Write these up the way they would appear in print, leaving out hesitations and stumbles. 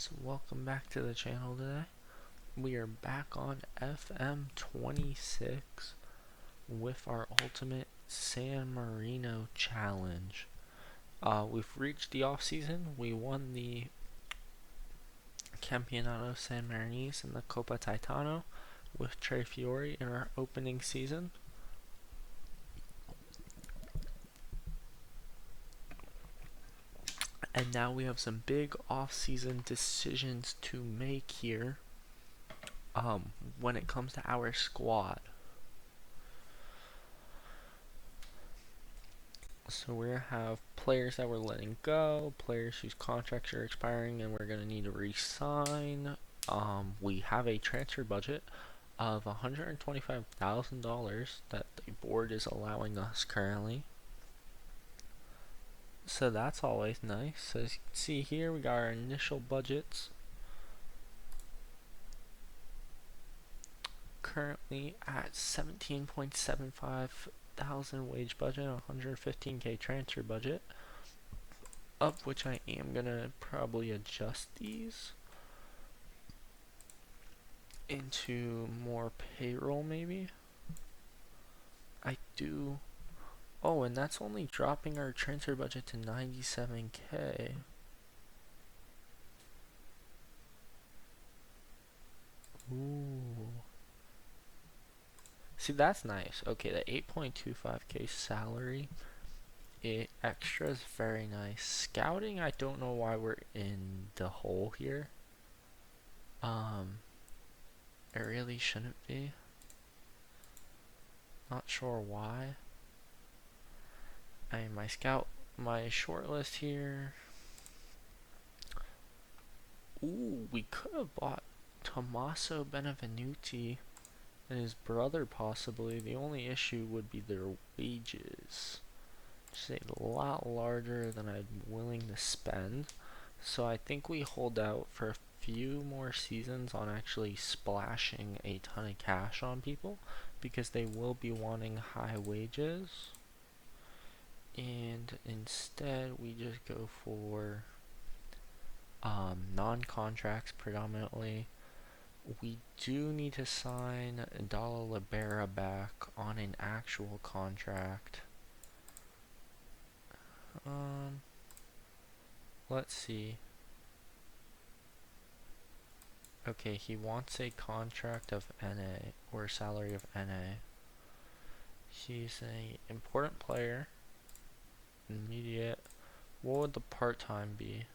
So welcome back to the channel today. We are back on FM26 with our ultimate San Marino challenge. We've reached the off season. We won the Campionato San Marinese and the Coppa Titano with Tre Fiori in our opening season. And now we have some big off-season decisions to make here when it comes to our squad. So we're going to have players that we're letting go, players whose contracts are expiring and we're going to need to re-sign. We have a transfer budget of $125,000 that the board is allowing us currently. So that's always nice. So as you can see here, we got our initial budgets. Currently at 17.75 thousand wage budget, 115k transfer budget, of which I am gonna probably adjust these into more payroll maybe. I do. Oh, and that's only dropping our transfer budget to 97k. Ooh. See, that's nice. Okay, the 8.25k salary, it extra is very nice. Scouting, I don't know why we're in the hole here. It really shouldn't be. Not sure why. My short list here. Ooh, we could have bought Tommaso Benevenuti and his brother possibly. The only issue would be their wages. Just a lot larger than I'm willing to spend. So I think we hold out for a few more seasons on actually splashing a ton of cash on people, because they will be wanting high wages. And instead we just go for non-contracts predominantly. We do need to sign Dalla Libera back on an actual contract. Let's see. Okay, he wants a contract of NA, or salary of NA. He's an important player. Immediate. What would the part-time be?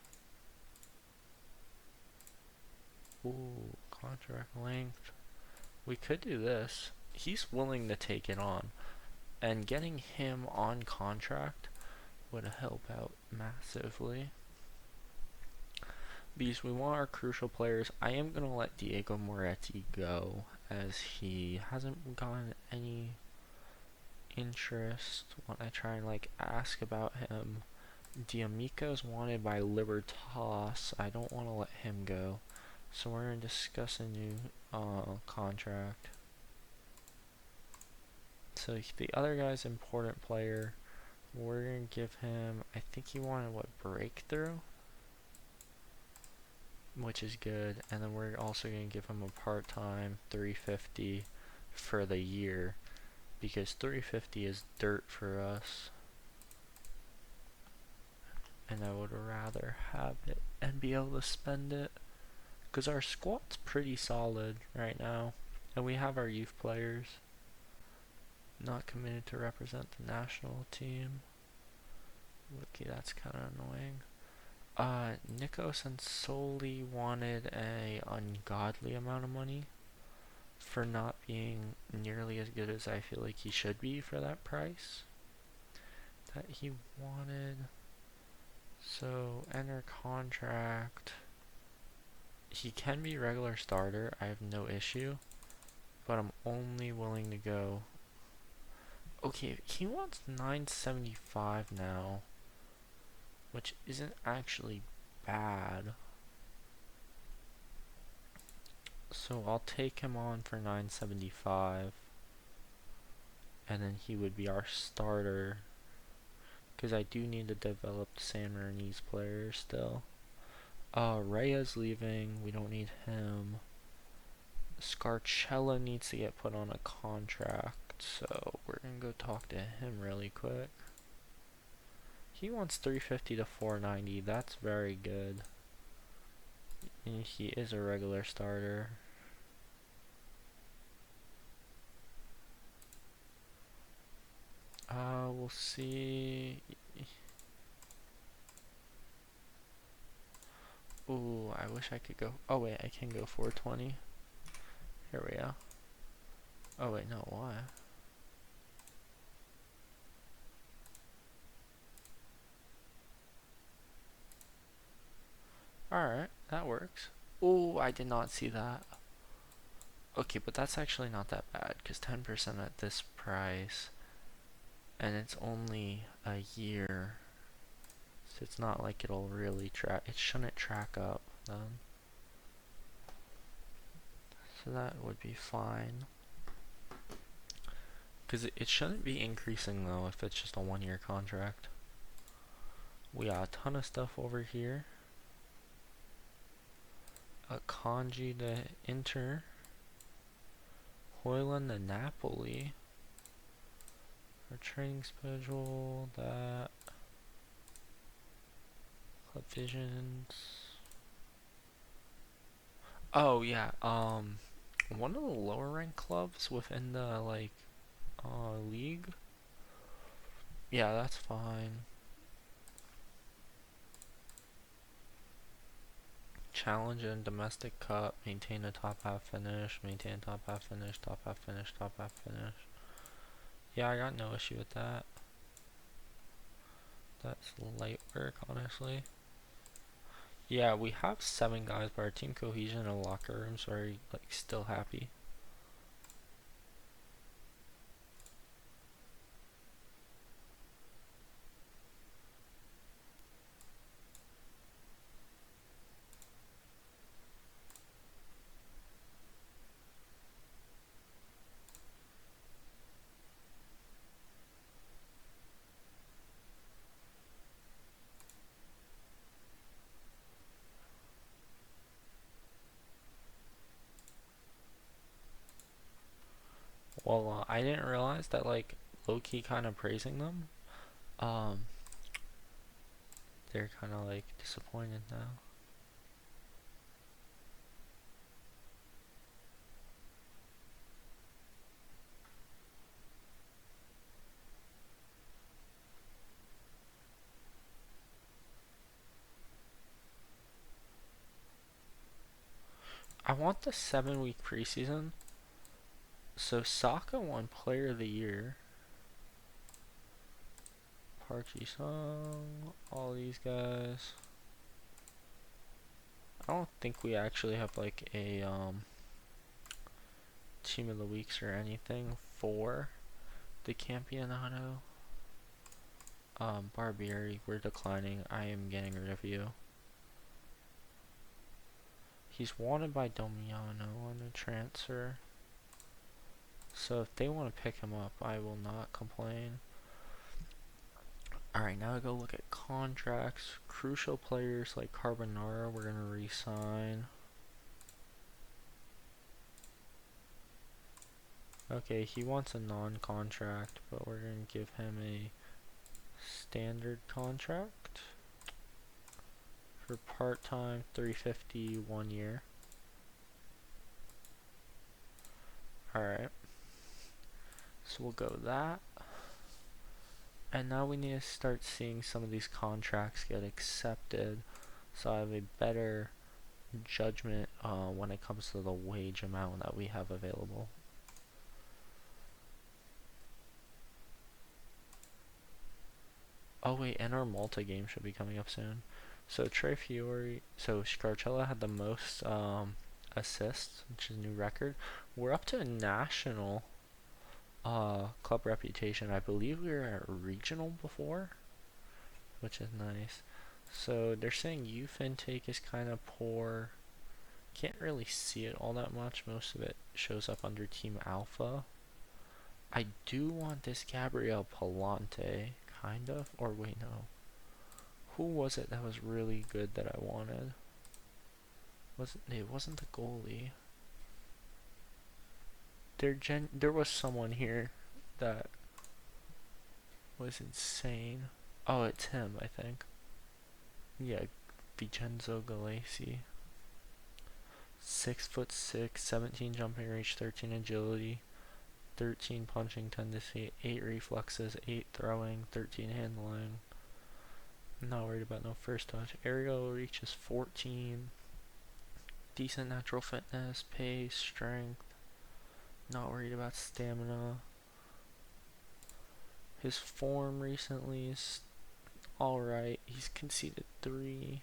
Ooh, contract length. We could do this. He's willing to take it on. And getting him on contract would help out massively. Because we want our crucial players. I am going to let Diego Moretti go, as he hasn't gotten any interest when I try and ask about him. D'Amico's wanted by Libertas. I don't want to let him go. So we're going to discuss a new contract. So the other guy's important player. We're going to give him, I think he wanted breakthrough? Which is good. And then we're also going to give him a part-time 350 for the year, because 350 is dirt for us. And I would rather have it and be able to spend it, because our squad's pretty solid right now, and we have our youth players not committed to represent the national team. Okay, that's kind of annoying. Nico Sansoli wanted a ungodly amount of money for not being nearly as good as I feel like he should be for that price that he wanted. So enter contract. He can be regular starter, I have no issue, but I'm only willing to go. Okay, he wants 975 now, which isn't actually bad. So I'll take him on for 975, and then he would be our starter, because I do need to develop San Marinese players still. Rhea's leaving. We don't need him. Scarcella needs to get put on a contract, so we're gonna go talk to him really quick. He wants 350 to 490. That's very good. And he is a regular starter. We'll see. Ooh, I wish I could go. Oh wait, I can go 420. Here we go. Oh wait, no, why? Alright, that works. Ooh, I did not see that. Okay, but that's actually not that bad, because 10% at this price, and it's only a year, so it's not like it'll really track, it shouldn't track up then. So that would be fine. Because it shouldn't be increasing though if it's just a 1-year contract. We got a ton of stuff over here. A Kanji to Inter. Hoyland to Napoli. Our training schedule, that. Club Visions. Oh yeah, one of the lower ranked clubs within the league. Yeah, that's fine. Challenge and domestic cup, maintain a top half finish, maintain top half finish, top half finish, top half finish. Yeah, I got no issue with that. That's light work, honestly. Yeah, we have 7 guys, but our team cohesion and locker rooms are still happy. Well, I didn't realize that low-key kind of praising them. Um, they're kind of disappointed now. I want the 7-week preseason. So Saka won Player of the Year. Parky Song, all these guys. I don't think we actually have a team of the weeks or anything for the Campionato. Barbieri, we're declining. I am getting rid of you. He's wanted by Domiano on a transfer. So if they want to pick him up, I will not complain. Alright, now I go look at contracts. Crucial players like Carbonara, we're going to re-sign. Okay, he wants a non-contract, but we're going to give him a standard contract. For part-time, 350, 1 year. Alright. So we'll go that. And now we need to start seeing some of these contracts get accepted, so I have a better judgment when it comes to the wage amount that we have available. Oh wait, and our Malta game should be coming up soon. So Tre Fiore, so Scarcella had the most assists, which is a new record. We're up to a national club reputation. I believe we were at regional before, which is nice. So they're saying youth intake is kind of poor. Can't really see it all that much. Most of it shows up under Team Alpha. I do want this Gabriel Palante, kind of. Or wait, no. Who was it that was really good that I wanted? It wasn't the goalie. There was someone here that was insane. Oh, it's him, I think. Yeah, Vincenzo Galesi. 6'6", 17 jumping reach, 13 agility, 13 punching tendency, 8 reflexes, 8 throwing, 13 handling. Not worried about no first touch. Aerial reach is 14. Decent natural fitness, pace, strength. Not worried about stamina. His form recently is alright. He's conceded 3.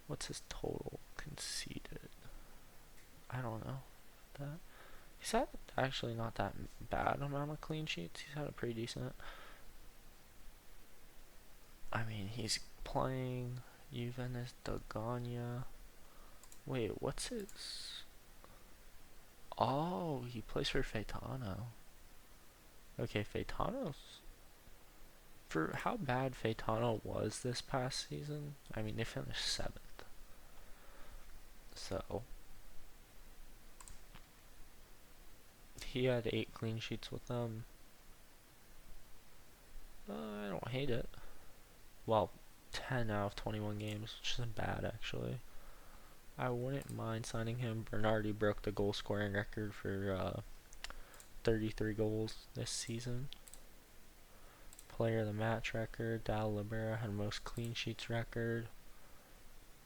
What's his total conceded? I don't know. That he's had actually not that bad amount of clean sheets. He's had a pretty decent. I mean, he's playing Juventus Dagana. Wait, what's his? Oh, he plays for Faetano. Okay, Faetano's. For how bad Faetano was this past season, I mean, they finished 7th. So, he had 8 clean sheets with them. I don't hate it. Well, 10 out of 21 games, which isn't bad actually. I wouldn't mind signing him. Bernardi broke the goal scoring record for 33 goals this season. Player of the match record. Dal Libera had most clean sheets record.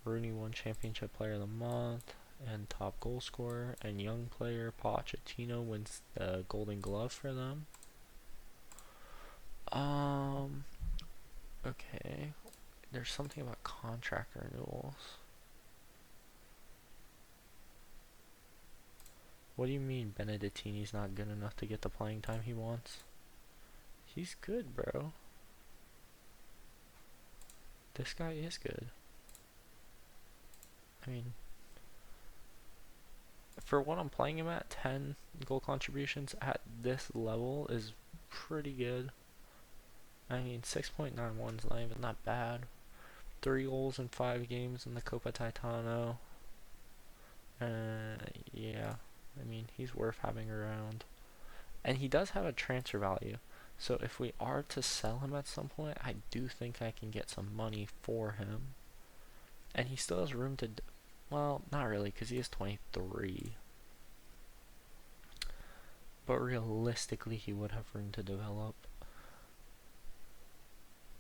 Rooney won championship player of the month and top goal scorer. And young player Pochettino wins the Golden Glove for them. Okay. There's something about contract renewals. What do you mean Benedettini's not good enough to get the playing time he wants? He's good, bro. This guy is good. I mean, for what I'm playing him at, 10 goal contributions at this level is pretty good. I mean, 6.91 is not even that bad. 3 goals in 5 games in the Coppa Titano. Yeah, I mean, he's worth having around. And he does have a transfer value. So if we are to sell him at some point, I do think I can get some money for him. And he still has room to... Well, not really, because he is 23. But realistically, he would have room to develop.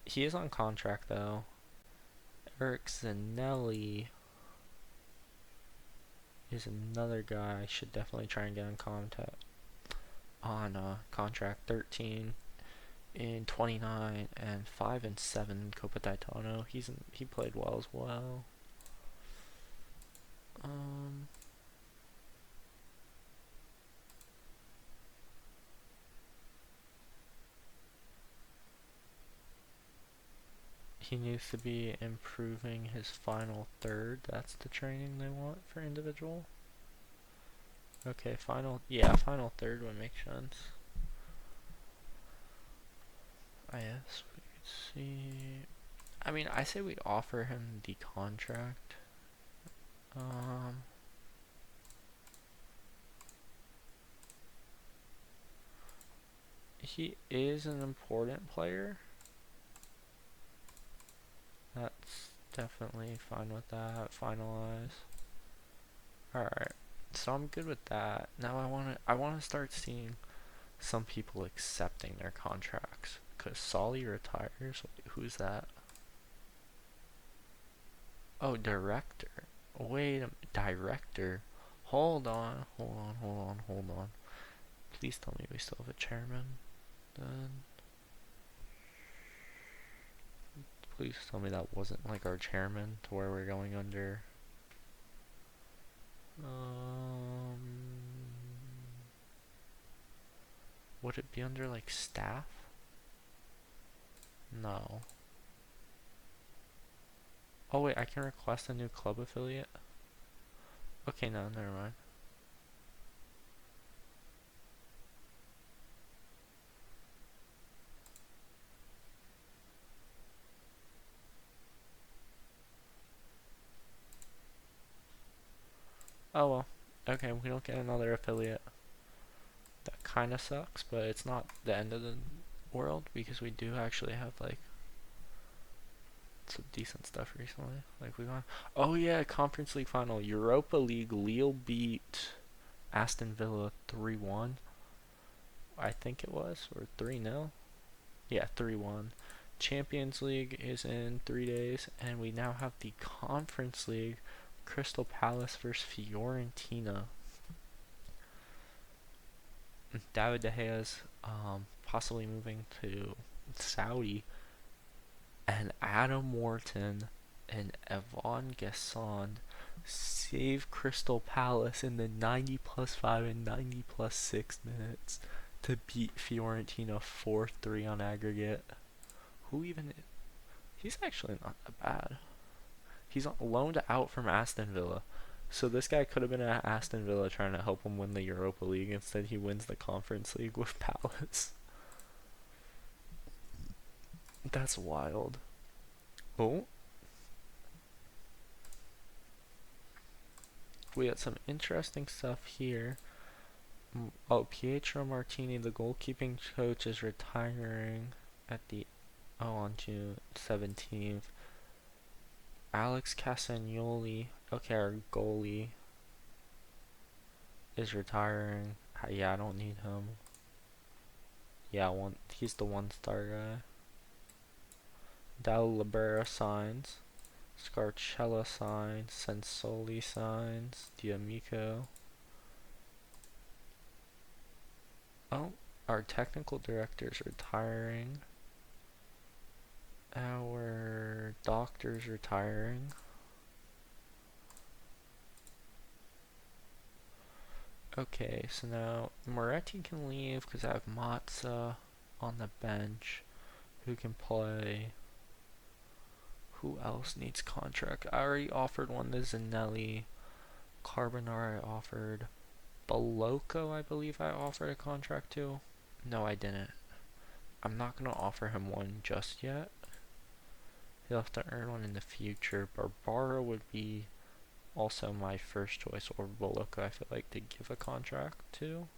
He is on contract, though. Eric Zanelli is another guy I should definitely try and get on contract. 13 in 29 and 5 and 7 Coppa Titano. He played well as well. He needs to be improving his final third. That's the training they want for individual. Okay, final third would make sense. I guess we could see. I mean, I say we offer him the contract. He is an important player. That's definitely fine with that. Finalize. Alright. So I'm good with that. Now I wanna start seeing some people accepting their contracts. Cause Solly retires. Who's that? Oh, director. Wait a director. Hold on. Please tell me we still have a chairman. Then please tell me that wasn't like our chairman to where we're going under. Would it be under like staff? No. Oh wait, I can request a new club affiliate? Okay, no, never mind. Oh well. Okay, we don't get another affiliate. That kind of sucks, but it's not the end of the world because we do actually have like some decent stuff recently. Like we got, oh yeah, Conference League final, Europa League. Lille beat Aston Villa 3-1. I think it was, or 3-0. Yeah, 3-1. Champions League is in 3 days, and we now have the Conference League. Crystal Palace versus Fiorentina. David De Gea's possibly moving to Saudi, and Adam Wharton and Evan Gesson save Crystal Palace in the 90 plus 5 and 90 plus 6 minutes to beat Fiorentina 4-3 on aggregate. Who even? He's actually not that bad. He's loaned out from Aston Villa. So this guy could have been at Aston Villa trying to help him win the Europa League. Instead, he wins the Conference League with Palace. That's wild. Oh, we got some interesting stuff here. Oh, Pietro Martini, the goalkeeping coach, is retiring at the on June 17th. Alex Castagnoli, okay, our goalie, is retiring. Yeah, I don't need him. Yeah, he's the one-star guy. Dal Libera signs. Scarcella signs. Sensoli signs. D'Amico. Oh, our technical director's retiring. Our doctor's retiring. Okay, so now Moretti can leave because I have Matza on the bench who can play. Who else needs contract? I already offered one to Zanelli. Carbonara I offered. Baloco, I believe I offered a contract to. No, I didn't. I'm not going to offer him one just yet. He'll have to earn one in the future. Barbara would be also my first choice, or Baloco I feel like to give a contract to.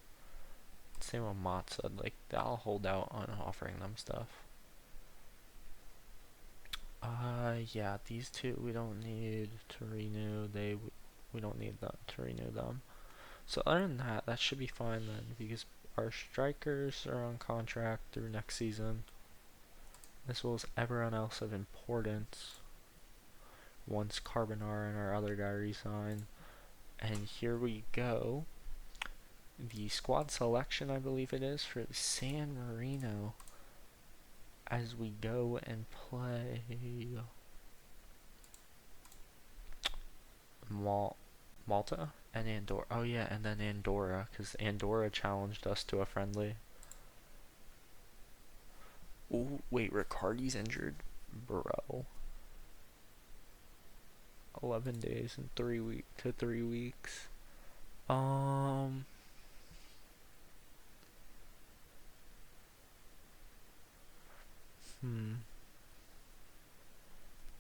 Same with Matza, like I'll hold out on offering them stuff. Yeah, these two we don't need to renew. We don't need them to renew them. So other than that, that should be fine then, because our strikers are on contract through next season, as well as everyone else of importance. Once Carbonara and our other guy resign, and here we go. The squad selection, I believe it is, for San Marino, as we go and play Malta and Andorra. Oh yeah, and then Andorra, because Andorra challenged us to a friendly. Ooh, wait, Riccardi's injured? Bro. 11 days and 3 weeks. Hmm.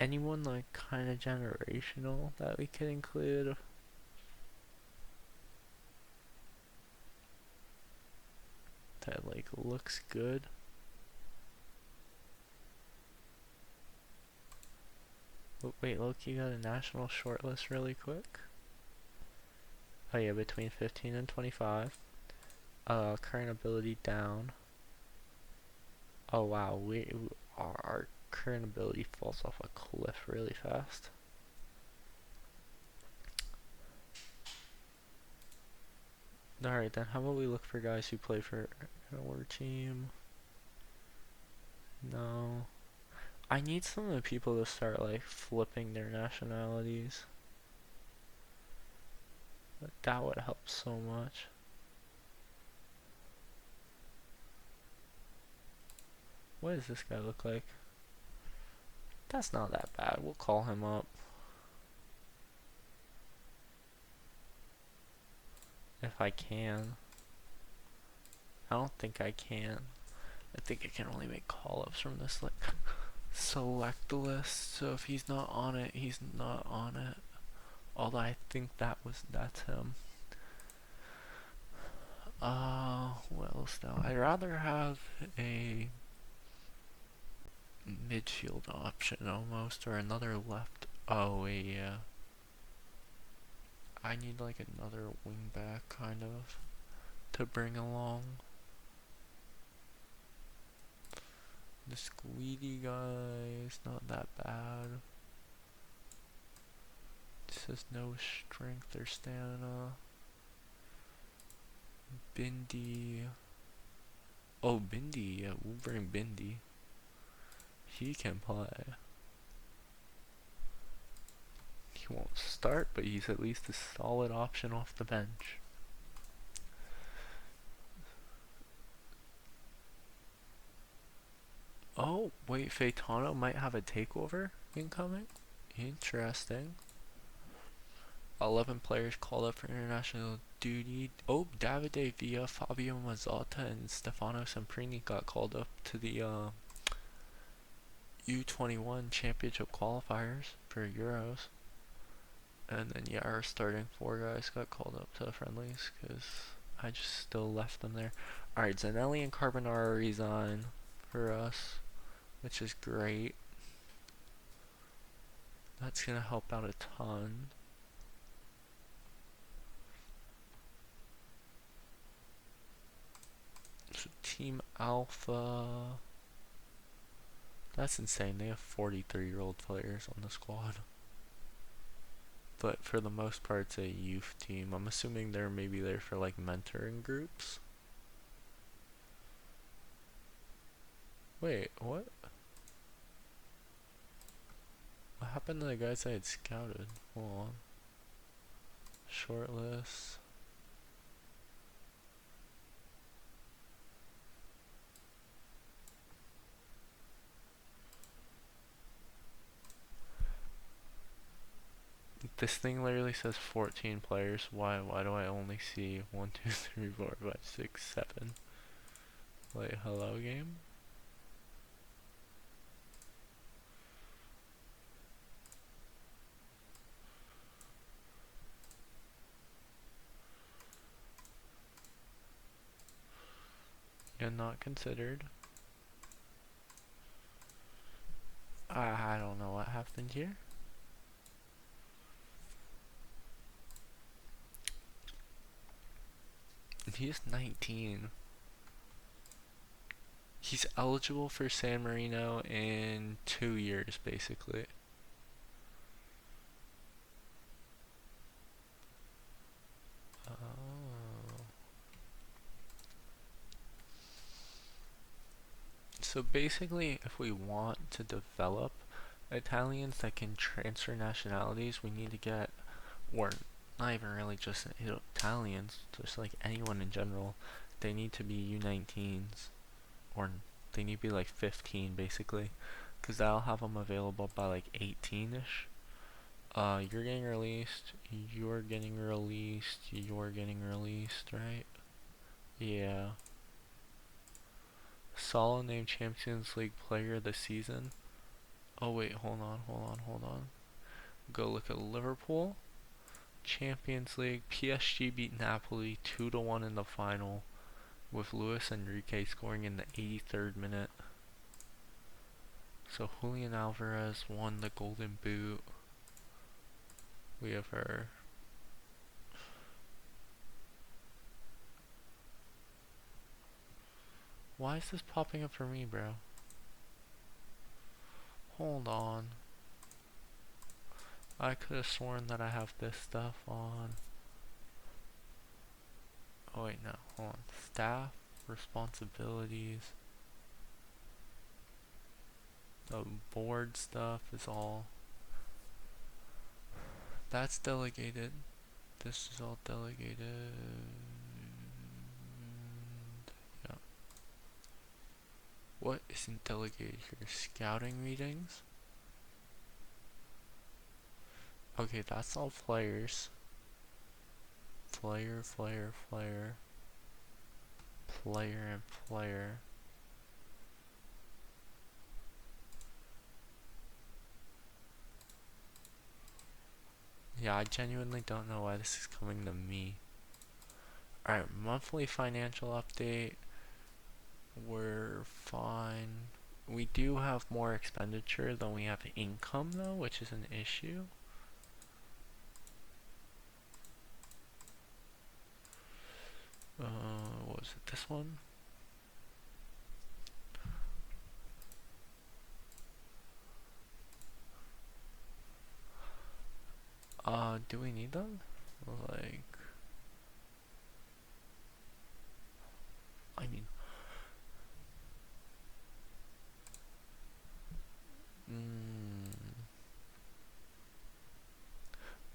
Anyone like kind of generational that we could include? That like looks good. Oh, wait, look, you got a national shortlist really quick. Oh yeah, between 15 and 25. Current ability down. Oh wow, our current ability falls off a cliff really fast. Alright then, how about we look for guys who play for our team? No. I need some of the people to start like flipping their nationalities. That would help so much. What does this guy look like? That's not that bad. We'll call him up. If I can. I don't think I can. I think I can only make call-ups from this like select list. So if he's not on it, he's not on it. Although I think that's him. What else now? I'd rather have a midfield option almost, or another left. Oh wait, yeah. I need like another wing back kind of to bring along. The Squeedy guy is not that bad. It says no strength or stamina. Bindi. Oh, Bindi. Yeah, we'll bring Bindi. He can play. He won't start, but he's at least a solid option off the bench. Oh, wait, Faetano might have a takeover incoming? Interesting. 11 players called up for international duty. Oh, Davide Villa, Fabio Mazzotta, and Stefano Semprini got called up to the U21 championship qualifiers for Euros. And then, yeah, our starting four guys got called up to the friendlies because I just still left them there. Alright, Zanelli and Carbonara resign for us, which is great. That's going to help out a ton. So Team Alpha. That's insane. They have 43-year-old players on the squad. But for the most part, it's a youth team. I'm assuming they're maybe there for like mentoring groups. Wait, what? What happened to the guys I had scouted? Hold on. Shortlist. This thing literally says 14 players. Why do I only see 1, 2, 3, 4, 5, 6, 7? Like, hello game? Yeah, not considered. I don't know what happened here. He's 19. He's eligible for San Marino in 2 years, basically. Oh. So basically, if we want to develop Italians that can transfer nationalities, we need to get, or not even really just Italians, just like anyone in general, they need to be U19s, or they need to be like 15 basically, because that'll have them available by like 18ish. You're getting released, you're getting released, you're getting released, right? Yeah. Salah named Champions League Player of the Season. Oh wait, hold on. Go look at Liverpool. Champions League. PSG beat Napoli 2-1 in the final, with Luis Enrique scoring in the 83rd minute. So Julian Alvarez won the Golden Boot. We have her. Why is this popping up for me, bro? Hold on. I could have sworn that I have this stuff on. Oh wait, no. Hold on. Staff responsibilities. The board stuff is all. That's delegated. This is all delegated. Yeah. What isn't delegated here? Scouting meetings? Okay, that's all players. Player. Player and player. Yeah, I genuinely don't know why this is coming to me. Alright, monthly financial update. We're fine. We do have more expenditure than we have income though, which is an issue. What was it? This one? Do we need them? Like, I mean,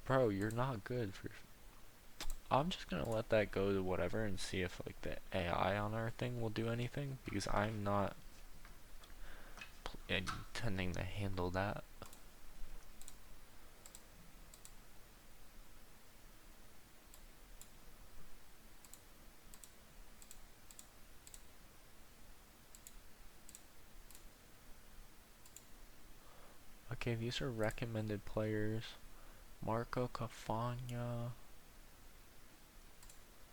bro, you're not good for. I'm just gonna let that go to whatever and see if like the AI on our thing will do anything because I'm not intending to handle that. Okay, these are recommended players. Marco Cafagna.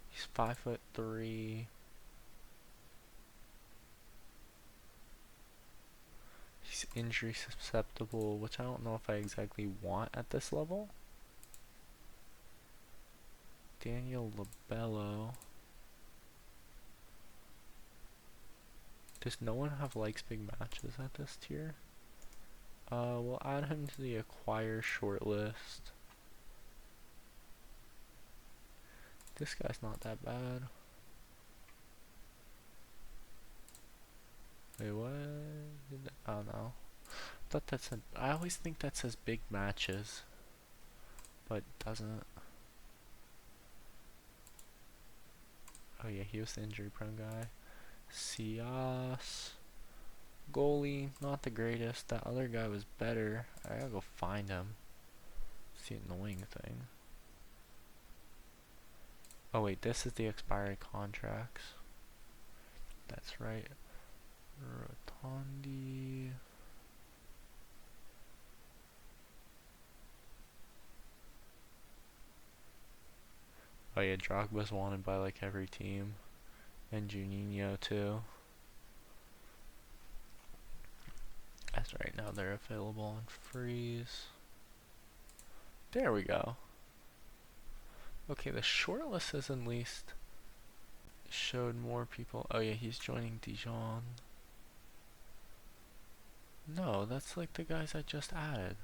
He's 5'3". He's injury susceptible, which I don't know if I exactly want at this level. Daniel Labello. Does no one have likes big matches at this tier? We'll add him to the acquire shortlist. This guy's not that bad. Wait, what? Oh no. Thought that said. I always think that says big matches, but it doesn't. Oh yeah, he was the injury prone guy. Cias. Goalie, not the greatest. That other guy was better. I gotta go find him. It's the annoying thing. Oh wait, this is the expired contracts. That's right. Rotondi. Oh yeah, Drogba's wanted by like every team. And Juninho too. As right now they're available on freeze. There we go. Okay, the shortlist has at least showed more people. Oh yeah, he's joining Dijon. No, that's like the guys I just added.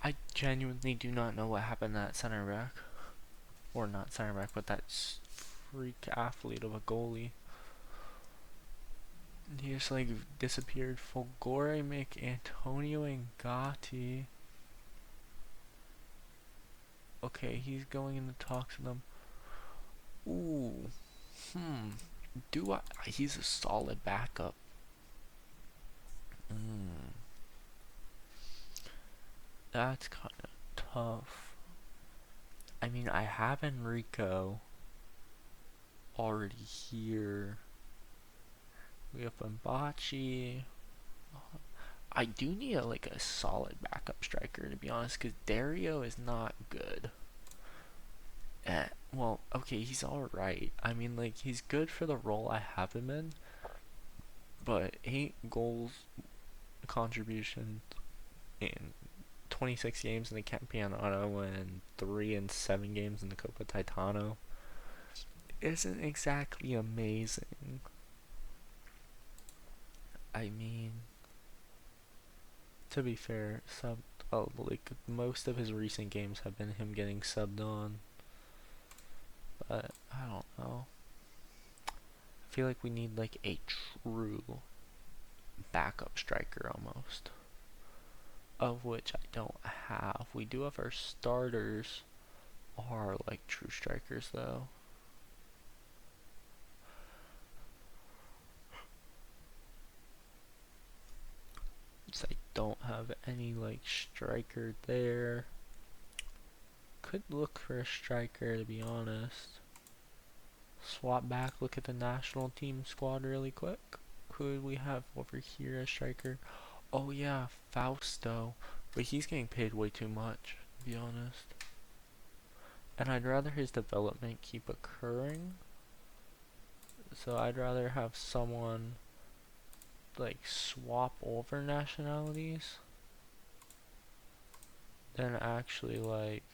I genuinely do not know what happened to that center back. Or not center back, but that freak athlete of a goalie. He just like disappeared. Folgore make Antonio Ngati. Okay, he's going into talks with them. Ooh. Do I? He's a solid backup. That's kind of tough. I mean, I have Enrico already here. We have Mbachi. I do need like a solid backup striker to be honest, because Dario is not good. Well, okay, he's alright. I mean, like, he's good for the role I have him in, but 8 goals contribution in 26 games in the Campionato and 3 in 7 games in the Coppa Titano isn't exactly amazing. I mean, to be fair, like most of his recent games have been him getting subbed on, but I don't know. I feel like we need like a true backup striker almost, of which I don't have. We do have our starters are like true strikers though. So I don't have any like striker there. Could look for a striker, to be honest. Swap back, look at the national team squad really quick. Who do we have over here as striker? Oh yeah, Fausto. But he's getting paid way too much, to be honest. And I'd rather his development keep occurring. So I'd rather have someone like swap over nationalities than actually like,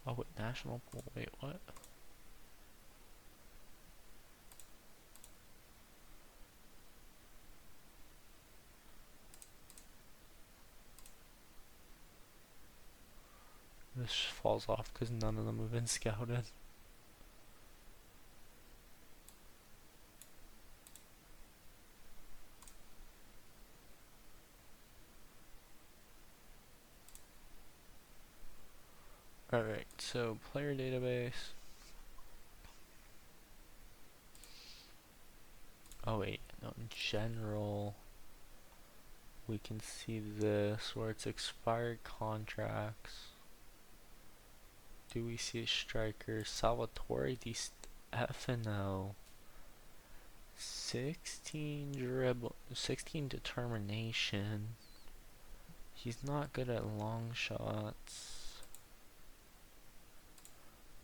oh wait, national pool, wait, what? This falls off because none of them have been scouted. Alright, so player database. Oh wait, no, in general, we can see this where it's expired contracts. Do we see a striker? Salvatore Di Stefano. 16 dribble, 16 determination. He's not good at long shots.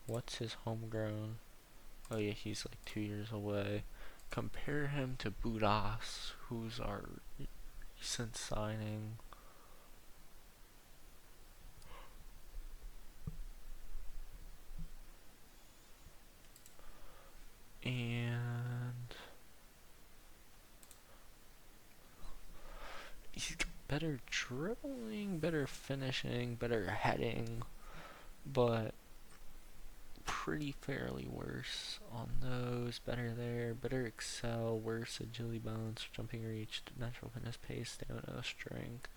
What's his homegrown? Oh yeah, he's like 2 years away. Compare him to Budas, who's our recent signing. And he's got better dribbling, better finishing, better heading, but pretty fairly worse on those. Better there, better excel, worse agility, balance, jumping reach, natural fitness, pace, stamina, strength.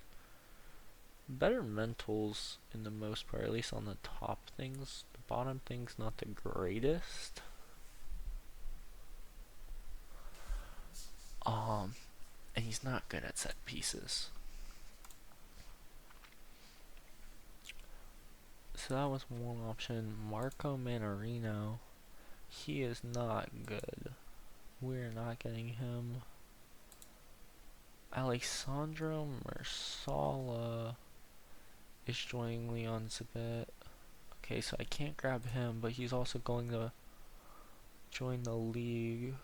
Better mentals in the most part, at least on the top things. The bottom things not the greatest. And he's not good at set pieces. So that was one option. Marino. He is not good. We're not getting him. Alessandro Mersala is joining Leon Zabit. Okay, so I can't grab him, but he's also going to join the league.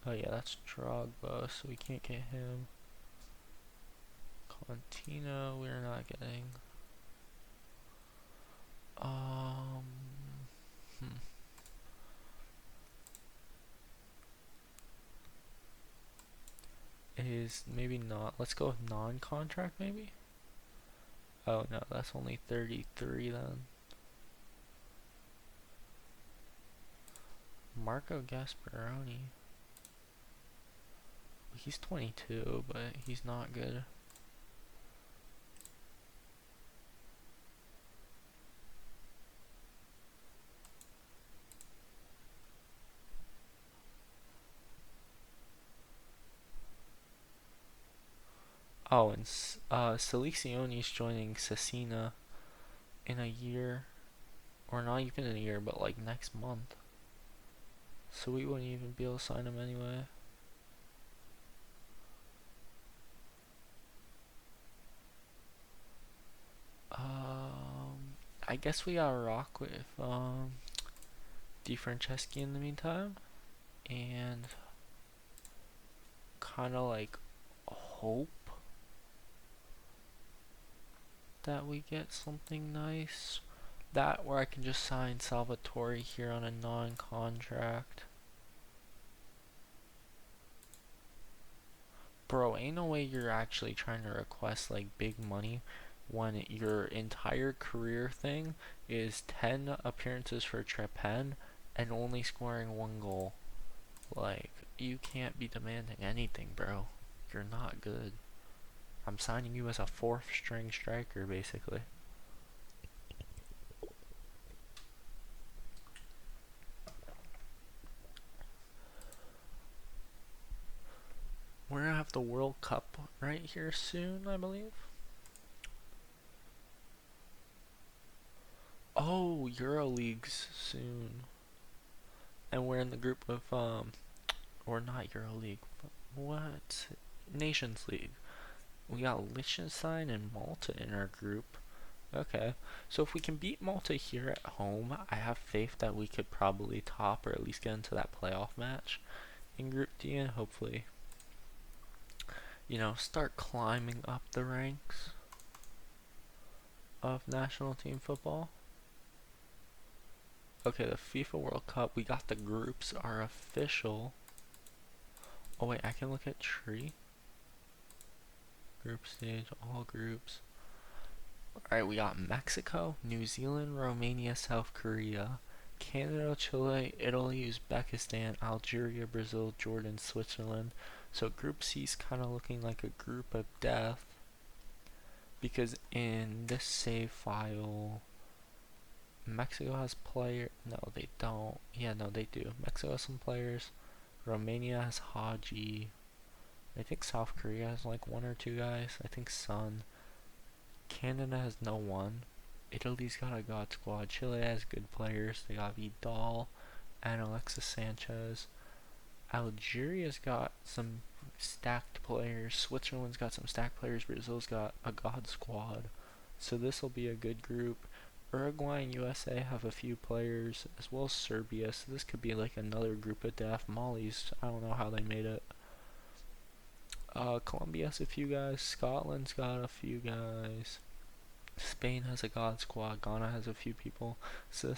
Oh yeah, that's Drogba, so we can't get him. Contino, we're not getting. Is maybe not. Let's go with non-contract maybe? Oh no, that's only 33 then. Marco Gasparoni. He's 22, but he's not good. Oh, and Selicioni's joining Cecina in a year. Or not even in a year, but like next month. So we wouldn't even be able to sign him anyway. I guess we gotta rock with Di Franceschi in the meantime. And kinda like hope that we get something nice. That where I can just sign Salvatore here on a non-contract. Bro, ain't no way you're actually trying to request like big money when your entire career thing is 10 appearances for Trepen and only scoring 1 goal. Like, you can't be demanding anything, bro. You're not good. I'm signing you as a fourth string striker, basically. We're gonna have the World Cup right here soon, I believe. Oh, EuroLeague's soon. And we're in the group of, or not EuroLeague, but what? Nations League. We got Liechtenstein and Malta in our group. Okay, so if we can beat Malta here at home, I have faith that we could probably top or at least get into that playoff match in Group D and hopefully, start climbing up the ranks of national team football. Okay, the FIFA World Cup, we got the groups are official. Oh wait, I can look at tree. Group stage, all groups. Alright, we got Mexico, New Zealand, Romania, South Korea, Canada, Chile, Italy, Uzbekistan, Algeria, Brazil, Jordan, Switzerland. So Group C is kind of looking like a group of death. Because in this save file, Mexico has player. No, they don't. Yeah, no, they do. Mexico has some players. Romania has Haji. I think South Korea has like one or two guys. I think Sun. Canada has no one. Italy's got a god squad. Chile has good players. They got Vidal and Alexis Sanchez. Algeria's got some stacked players. Switzerland's got some stacked players. Brazil's got a god squad. So this will be a good group. Uruguay and USA have a few players, as well as Serbia. So this could be like another group of death. Mali's, I don't know how they made it. Colombia has a few guys. Scotland's got a few guys. Spain has a god squad. Ghana has a few people. So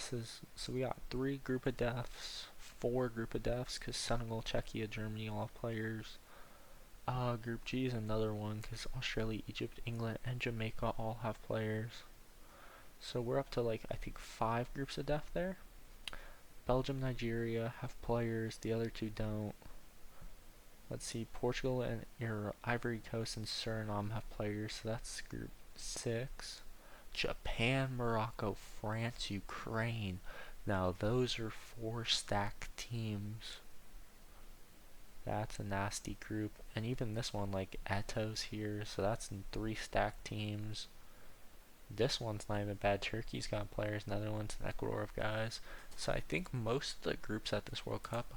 we got 3 group of deaths, 4 group of deaths because Senegal, Czechia, Germany all have players. Group G is another one because Australia, Egypt, England, and Jamaica all have players. So we're up to like I think 5 groups of death there. Belgium, Nigeria have players. The other 2 don't. Let's see, Portugal and Ivory Coast and Suriname have players, so that's group 6. Japan, Morocco, France, Ukraine. Now those are 4 stacked teams. That's a nasty group. And even this one, like Eto's here, so that's 3 stacked teams. This one's not even bad. Turkey's got players, Netherlands and Ecuador have guys. So I think most of the groups at this World Cup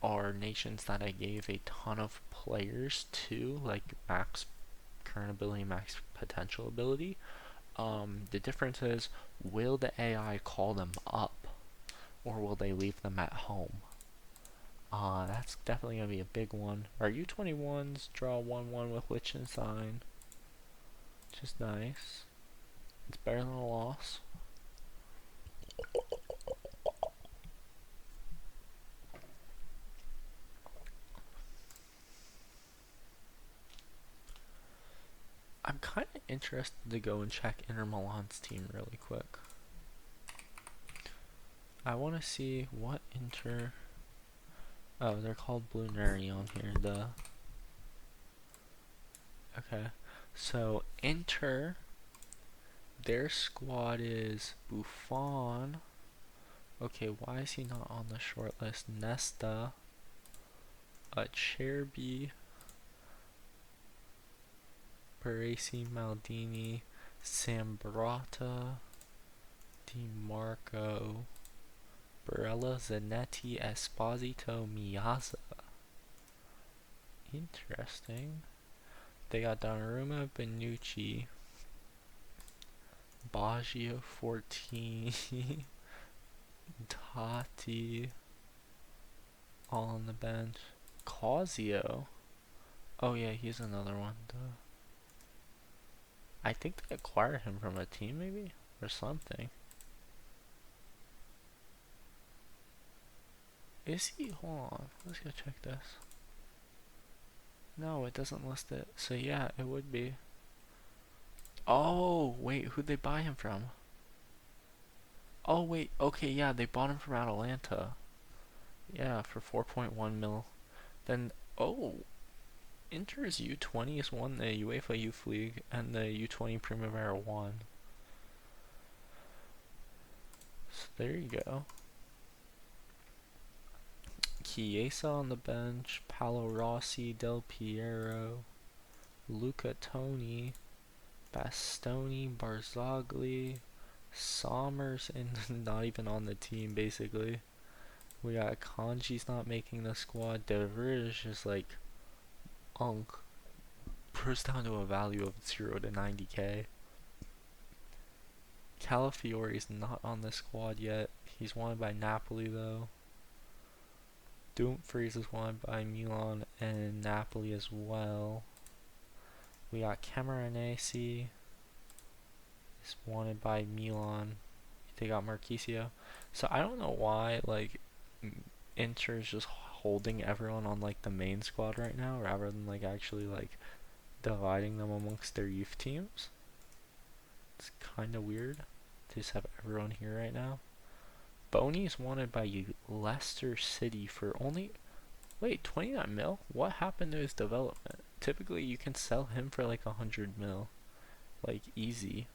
are nations that I gave a ton of players to, like max current ability, max potential ability. The difference is, will the AI call them up, or will they leave them at home? That's definitely going to be a big one. Our U21s draw 1-1 with Liechtenstein, which is nice. It's better than a loss. I'm kind of interested to go and check Inter Milan's team really quick. I want to see what Inter... Oh, they're called Blue Nerdy on here, duh. Okay, so Inter, their squad is Buffon. Okay, why is he not on the short list? Nesta, Cherby, Baresi, Maldini, Sambrata, DiMarco, Barella, Zanetti, Esposito, Miazza. Interesting. They got Donnarumma, Benucci, Baggio, Fortini, Totti, all on the bench. Causio. Oh yeah, he's another one. Duh. I think they acquired him from a team maybe? Or something. Is he? Hold on. Let's go check this. No, it doesn't list it. So yeah, it would be. Oh, wait, who'd they buy him from? Oh, wait, okay, yeah, they bought him from Atalanta. Yeah, for 4.1 mil. Then, oh, Inter's U20s won the UEFA Youth League and the U20 Primavera won. So there you go. Chiesa on the bench, Paolo Rossi, Del Piero, Luca Toni, Bastoni, Barzagli, Sommers, and not even on the team basically. We got Kanji's not making the squad. De Vrij is like unk. Bruce down to a value of 0 to 90k. Calafiori's not on the squad yet. He's wanted by Napoli though. Dumfries is wanted by Milan and Napoli as well. We got Camoranesi. He's wanted by Milan. They got Marquisio. So I don't know why like Inter is just holding everyone on like the main squad right now rather than like actually like dividing them amongst their youth teams. It's kind of weird to just have everyone here right now. Boney is wanted by Leicester City for only, wait, 29 mil? What happened to his development? Typically you can sell him for like 100 mil. Like easy.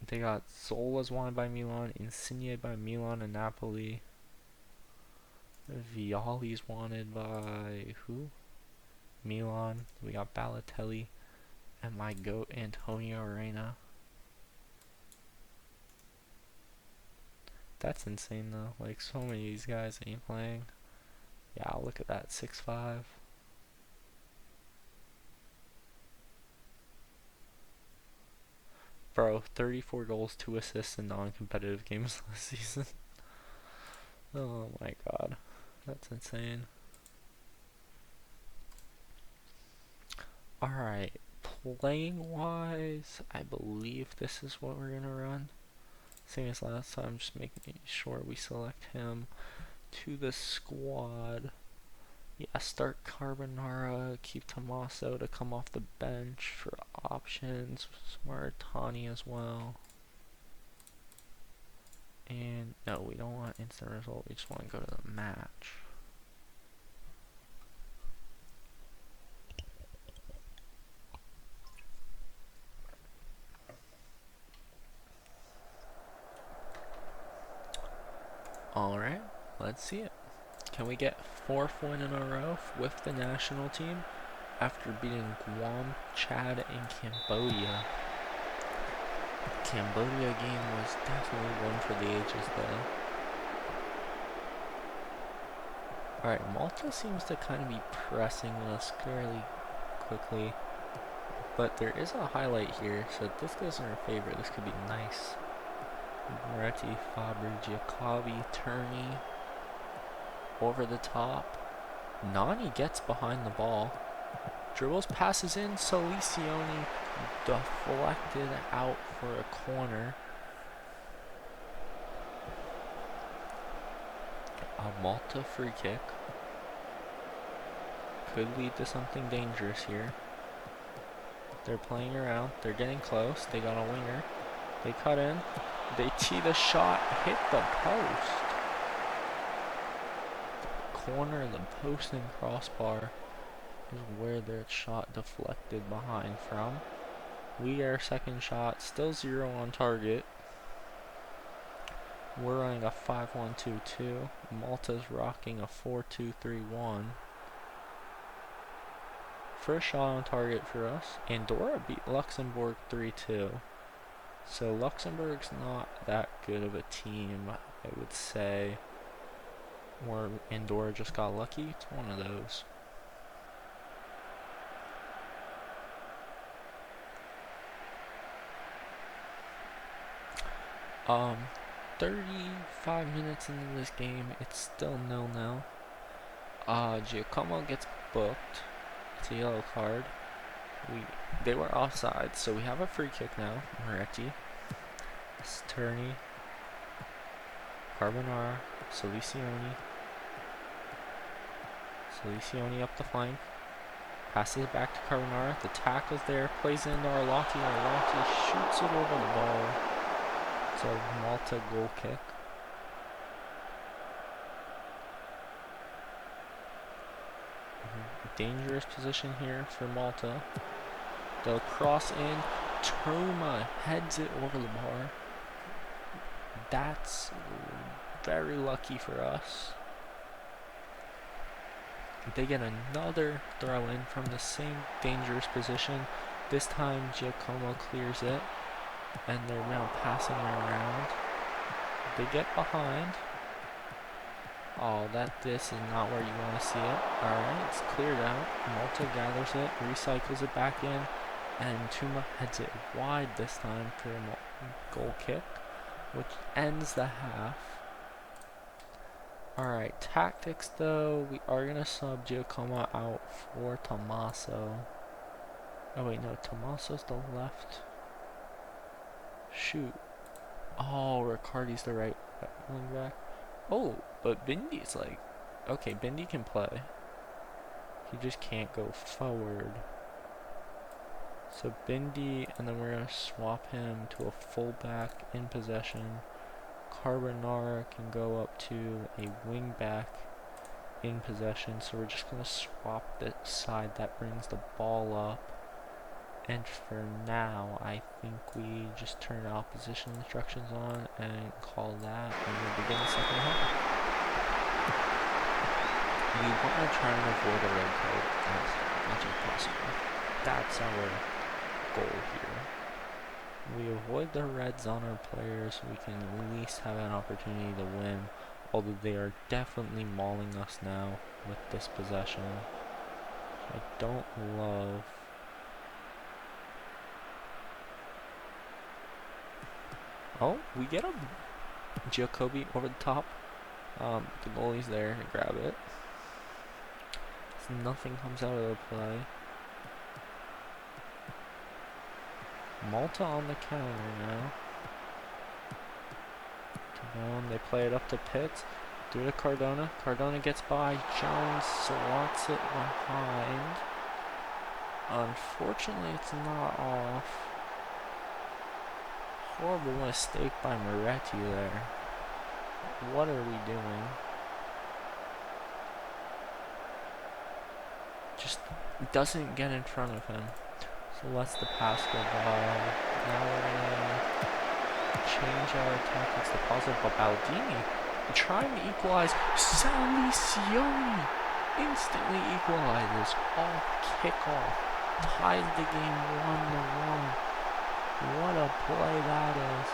They got Zola's wanted by Milan, Insigne by Milan and Napoli. Viali's wanted by who? Milan. We got Balotelli and my goat Antonio Reina. That's insane though. Like so many of these guys ain't playing. Yeah, look at that 6'5". Bro, 34 goals, 2 assists in non-competitive games last season. Oh my god. That's insane. Alright, playing wise, I believe this is what we're gonna run. Same as last time, just making sure we select him to the squad. Yeah, start Carbonara, keep Tommaso to come off the bench for options, Smartani as well. And no, we don't want instant result, we just want to go to the match. Alright, let's see it. Can we get 4th win in a row with the national team after beating Guam, Chad, and Cambodia? Cambodia game was definitely one for the ages though. Alright, Malta seems to kind of be pressing us fairly quickly. But there is a highlight here, so if this goes in our favor, this could be nice. Moretti, Fabri, Giacobi, Turney. Over the top. Nani gets behind the ball. Dribbles, passes in. Solicioni deflected out for a corner. A Malta free kick. Could lead to something dangerous here. They're playing around. They're getting close. They got a winger. They cut in. They tee the shot. Hit the post. Corner of the post and crossbar is where their shot deflected behind from. We get our second shot, still 0 on target. We're running a 5-1-2-2. Malta's rocking a 4-2-3-1. First shot on target for us. Andorra beat Luxembourg 3-2. So Luxembourg's not that good of a team, I would say. Or Andorra just got lucky. It's one of those. Um, 35 minutes into this game, it's still 0-0. Giacomo gets booked. It's a yellow card. They were offside, so we have a free kick now. Moretti, Sturny, Carbonara, Solicioni. Solicioni up the flank. Passes it back to Carbonara. The tackle's there. Plays into Arlotti. Arlotti shoots it over the ball. It's a Malta goal kick. dangerous position here for Malta. They'll cross in. Toma heads it over the bar. That's very lucky for us. They get another throw in from the same dangerous position. This time Giacomo clears it, and they're now passing it around. They get behind. Oh, this is not where you want to see it. Alright, it's cleared out. Malta gathers it, recycles it back in, and Tuma heads it wide this time for a goal kick, which ends the half. Alright, tactics though, we are going to sub Giacomo out for Tommaso. Oh wait, no, Tommaso's the left. Shoot. Oh, Riccardi's the right wing back. Oh, but Bindi's like, okay, Bindi can play. He just can't go forward. So Bindi, and then we're going to swap him to a fullback in possession. Carbonara can go up to a wing back in possession. So we're just going to swap the side that brings the ball up. And for now, I think we just turn opposition instructions on and call that, and we'll begin the second half. We want to try and avoid a red card as much as possible. That's our goal here. We avoid the reds on our players so we can at least have an opportunity to win, although they are definitely mauling us now with this possession. I don't love. Oh, we get him. Jacoby over the top. The goalie's there to grab it. So nothing comes out of the play. Malta on the counter now. They play it up to Pitts. Through to Cardona. Cardona gets by. Jones slots it behind. Unfortunately, it's not off. Horrible mistake by Moretti there. What are we doing? Just doesn't get in front of him. So lets the pass go by. Now we're gonna change our tactics to positive, but Baldini trying to equalize. Salicioni instantly equalizes off kickoff. Ties the game 1-1. What a play that is.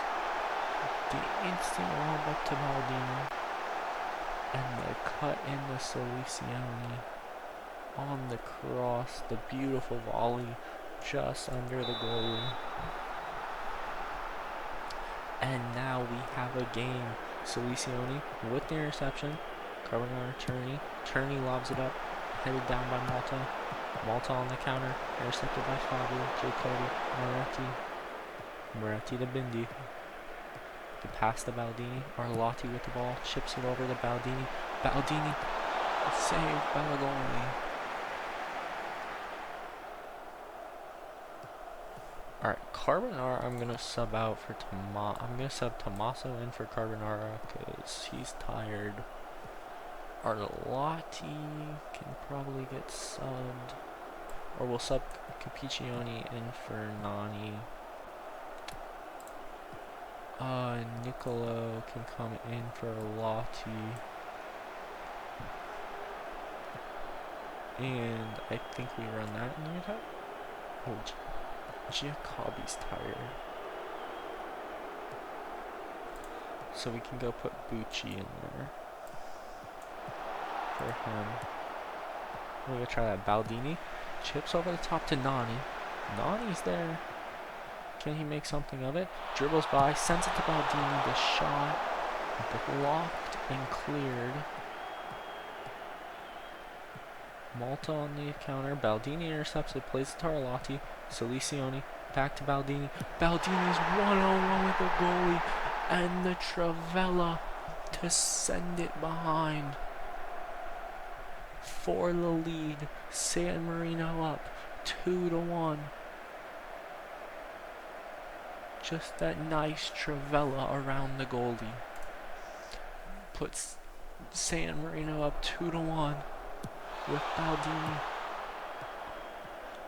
The instant round up to Maldini. And the cut into Salicioni. On the cross. The beautiful volley just under the goal. And now we have a game. Salicioni with the interception. Carbonara Turney lobs it up. Headed down by Malta. Malta on the counter. Intercepted by Fabio. Jacoby. Moretti to Bindi. The pass to Baldini. Arlotti with the ball. Chips it over to Baldini. Baldini saved by the goalie. Alright, Carbonara I'm gonna sub out for I'm gonna sub Tommaso in for Carbonara because he's tired. Arlotti can probably get subbed. Or we'll sub Capiccioni in for Nani. Nicolo can come in for Arlotti. And I think we run that in the attack. Oh, Giacobbi's tired. So we can go put Bucci in there. For him. We're gonna try that. Baldini. Chips over the top to Nani. Nani's there. Can he make something of it? Dribbles by, sends it to Baldini. The shot blocked and cleared. Malta on the counter. Baldini intercepts it, plays it to Arlotti. Salicioni back to Baldini. Baldini's 1-on-1 with the goalie. And the Travella to send it behind. For the lead. San Marino up 2-1. Just that nice Travella around the goalie puts San Marino up 2-1 with Baldini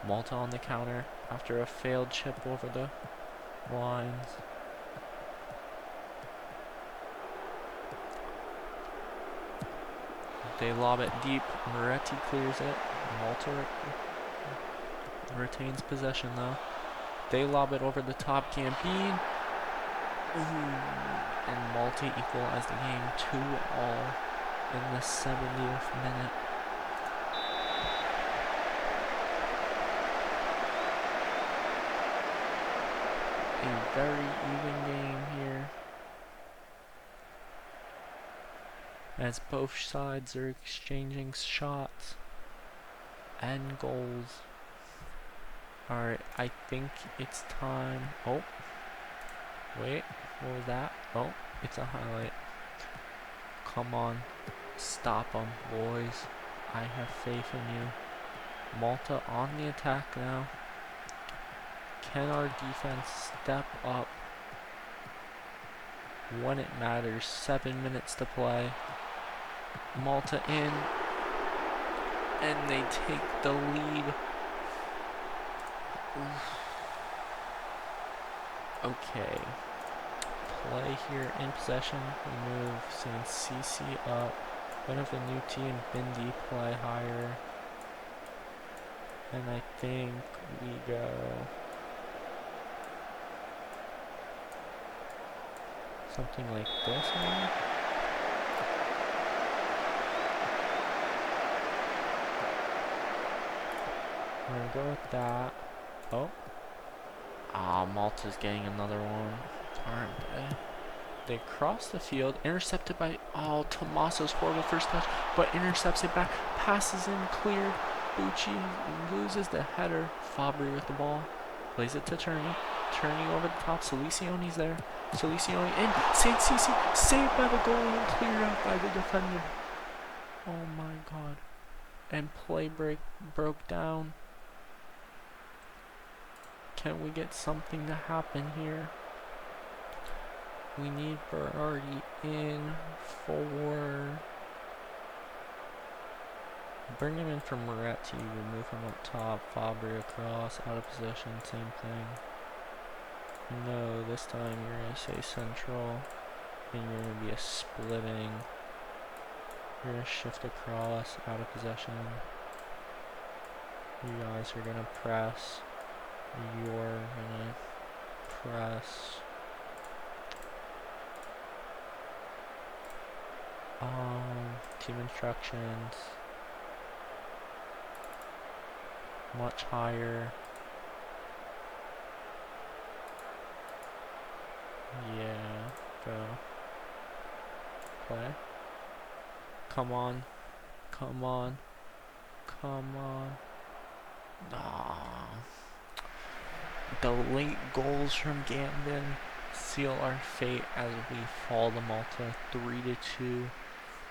Malta on the counter after a failed chip over the lines. They lob it deep. Moretti clears it. Malta retains possession though. They lob it over the top. Gambine. And Malta equalize the game 2-2 in the 70th minute. A very even game here, as both sides are exchanging shots and goals. Alright, I think it's time. Oh, wait, what was that? Oh, it's a highlight. Come on, stop them, boys. I have faith in you. Malta on the attack now. Can our defense step up when it matters? 7 minutes to play. Malta in, and they take the lead. Okay. Play here in possession. We move Saint Cici up. One of the new team, Bindi, play higher. And I think we go something like this maybe? We're gonna go with that. Oh. Ah, Malta's getting another one. Aren't they? They cross the field, intercepted by, oh, Tommaso's horrible first touch, but intercepts it back, passes in, cleared. Bucci loses the header. Fabri with the ball, plays it to Turney. Turney over the top, Salicione's there. Salicione in, Saint Cici, saved by the goalie and cleared out by the defender. Oh my god. And play broke down. Can we get something to happen here? We need Berardi in for... Bring him in from Moretti, remove him up top, Fabri across, out of possession, same thing. No, this time you're going to say central, and you're going to be a splitting. You're going to shift across, out of possession. You guys are going to press. You're going to press. Team instructions. Much higher. Yeah, go. Play. Come on. Come on. Come on. Nah. The late goals from Gambin seal our fate as we fall to Malta 3-2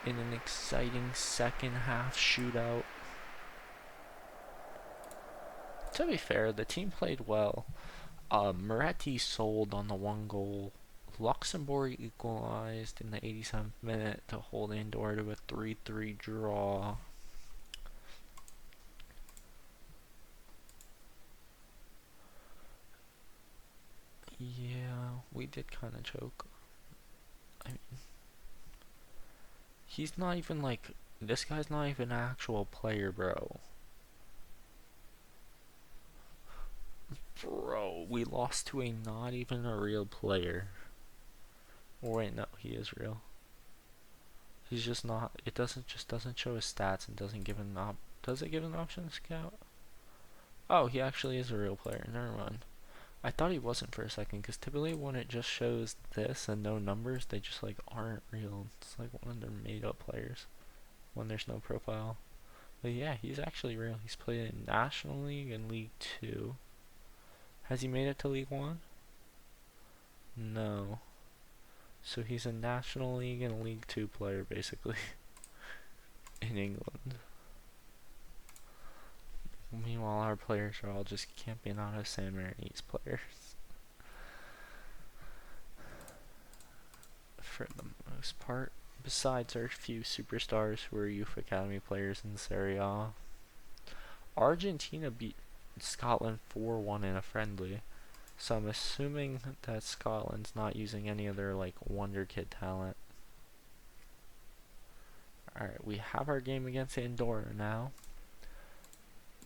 in an exciting second half shootout. To be fair, the team played well. Moretti sold on the one goal. Luxembourg equalized in the 87th minute to hold Andorra to a 3-3 draw. Yeah, we did kind of choke. I mean, he's not even like, this guy's not even an actual player, bro. Bro, we lost to a not even a real player. Oh, wait, no, he is real. He's just not, it doesn't show his stats and doesn't give an does it give an option to scout? Oh, he actually is a real player, never mind. I thought he wasn't for a second, because typically when it just shows this and no numbers, they just like aren't real. It's like one of their made up players when there's no profile. But yeah, he's actually real. He's played in National League and League 2. Has he made it to League 1? No. So he's a National League and League 2 player, basically, in England. Meanwhile, our players are all just camping out of San Marinese players. For the most part. Besides our few superstars who are youth academy players in Serie A. Argentina beat Scotland 4-1 in a friendly. So I'm assuming that Scotland's not using any of their like wonder kid talent. Alright, we have our game against Andorra now.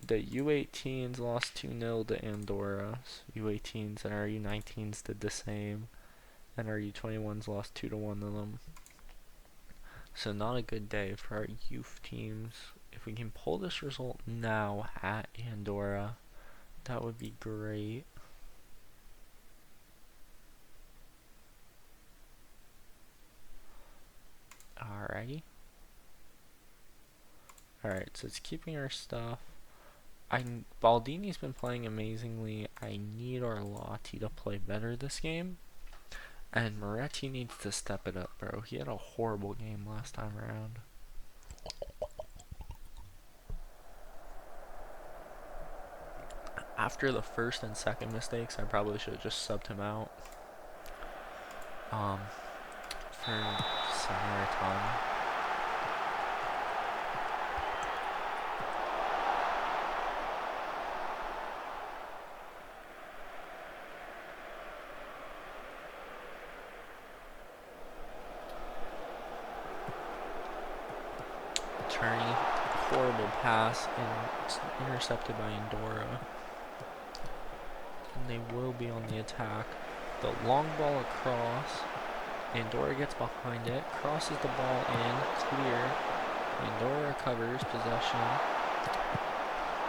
The U18s lost 2-0 to Andorra. U18s and our U19s did the same. And our U21s lost 2-1 to them. So not a good day for our youth teams. If we can pull this result now at Andorra, that would be great. Alrighty. Alright, so it's keeping our stuff. Baldini's been playing amazingly. I need Arlotti to play better this game. And Moretti needs to step it up, bro. He had a horrible game last time around. After the first and second mistakes, I probably should have just subbed him out. For Samaritano. Attorney, horrible pass, and it's intercepted by Andorra. And they will be on the attack. The long ball across. Andorra gets behind it, crosses the ball in, clear. Andorra recovers possession.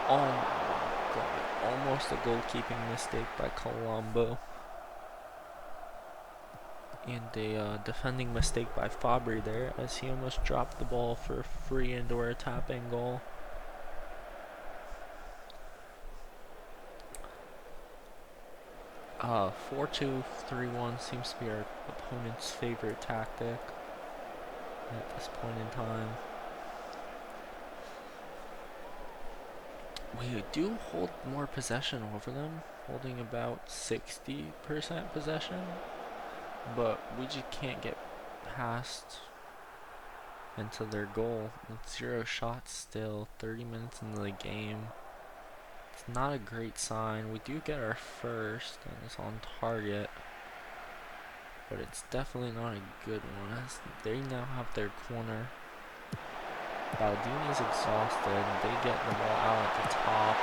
Oh my god, almost a goalkeeping mistake by Colombo. And a defending mistake by Fabri there, as he almost dropped the ball for a free Andorra tap-in goal. Uh, 4-2-3-1 seems to be our opponent's favorite tactic at this point in time. We do hold more possession over them, holding about 60% possession, but we just can't get past into their goal. It's 0 shots still, 30 minutes into the game. It's not a great sign. We do get our first, and it's on target, but it's definitely not a good one, as they now have their corner. Baldini's exhausted. They get the ball out at the top.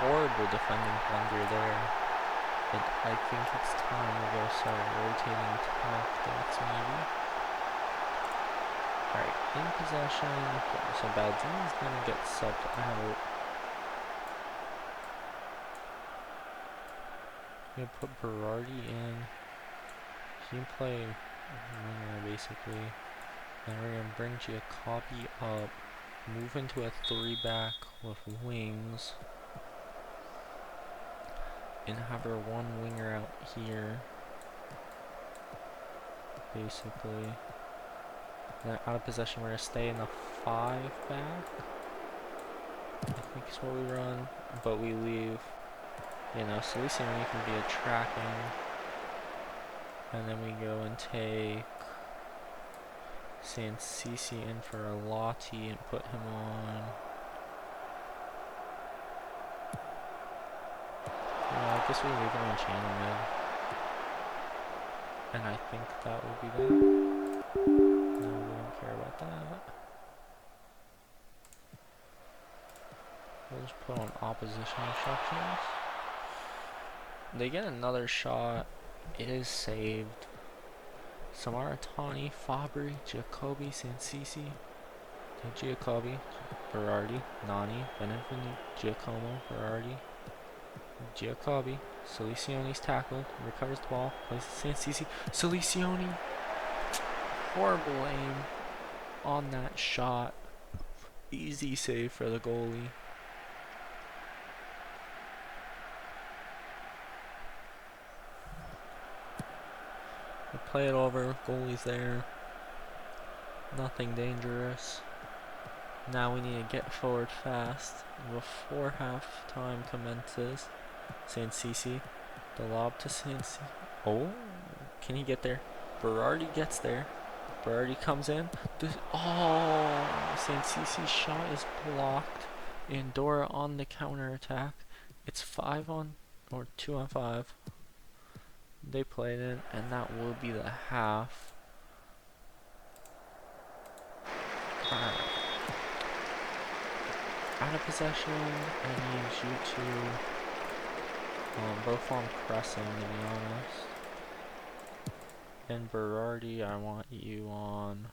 Horrible defending blunder there. And I think it's time to go start rotating tactics, maybe. Alright, in possession. So Baldini's gonna get subbed out. Gonna put Berardi in. He can play winger basically. Then we're gonna bring Giacobi up, move into a 3-back with wings, and have our one winger out here, basically. Then out of possession, we're gonna stay in the 5-back. I think is what we run, but we leave. You know, Saliciani can be a tracking, and then we go and take Sansisi in for Arlotti and put him on. I guess we leave him on channel mid. And I think that would be that. No, we don't care about that. We'll just put on opposition instructions. They get another shot. It is saved. Samaritani, Fabri, Giacobi, Sansisi, Giacobi, Berardi, Nani, Beneveni, Giacomo, Berardi, Giacobi, Salicioni's tackled, recovers the ball, plays Sansisi, Salicioni, horrible aim on that shot, easy save for the goalie. Play it over, goalie's there, nothing dangerous. Now we need to get forward fast before half-time commences. Sansisi, the lob to Sansisi. Oh, can he get there? Berardi gets there. Berardi comes in. Oh, Sansisi's shot is blocked Andorra on the counter attack. It's 2-on-5. They played it, and that will be the half. Alright. Out of possession, I need you to both on pressing, to be honest. And Berardi, I want you on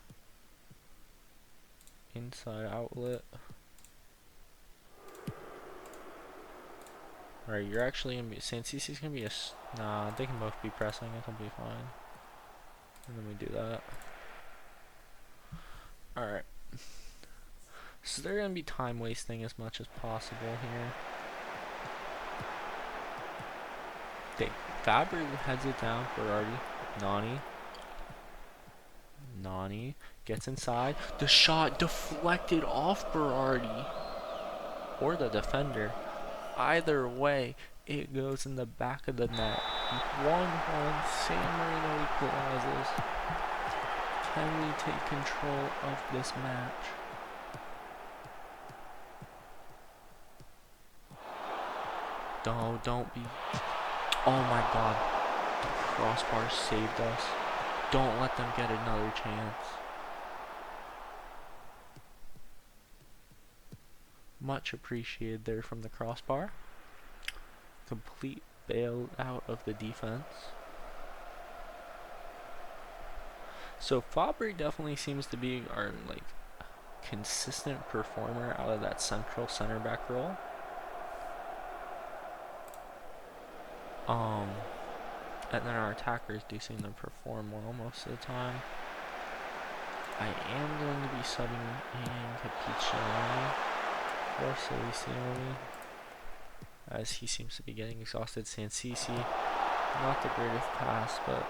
inside outlet. Alright, you're actually gonna be. Sansisi's gonna be nah, they can both be pressing, it'll be fine. And then we do that. Alright. So they're gonna be time wasting as much as possible here. Fabry heads it down, Berardi. Nani gets inside. The shot deflected off Berardi. Or the defender. Either way, it goes in the back of the net. 1-1, San Marino equalizes. Can we take control of this match? No, don't be. Oh my god. The crossbar saved us. Don't let them get another chance. Much appreciated there from the crossbar. Complete bail out of the defense. So Fabry definitely seems to be our consistent performer out of that central center back role. And then our attackers do seem to perform well most of the time. I am going to be subbing in Capiccioni for Silicioni, as he seems to be getting exhausted. Sansisi, not the greatest pass, but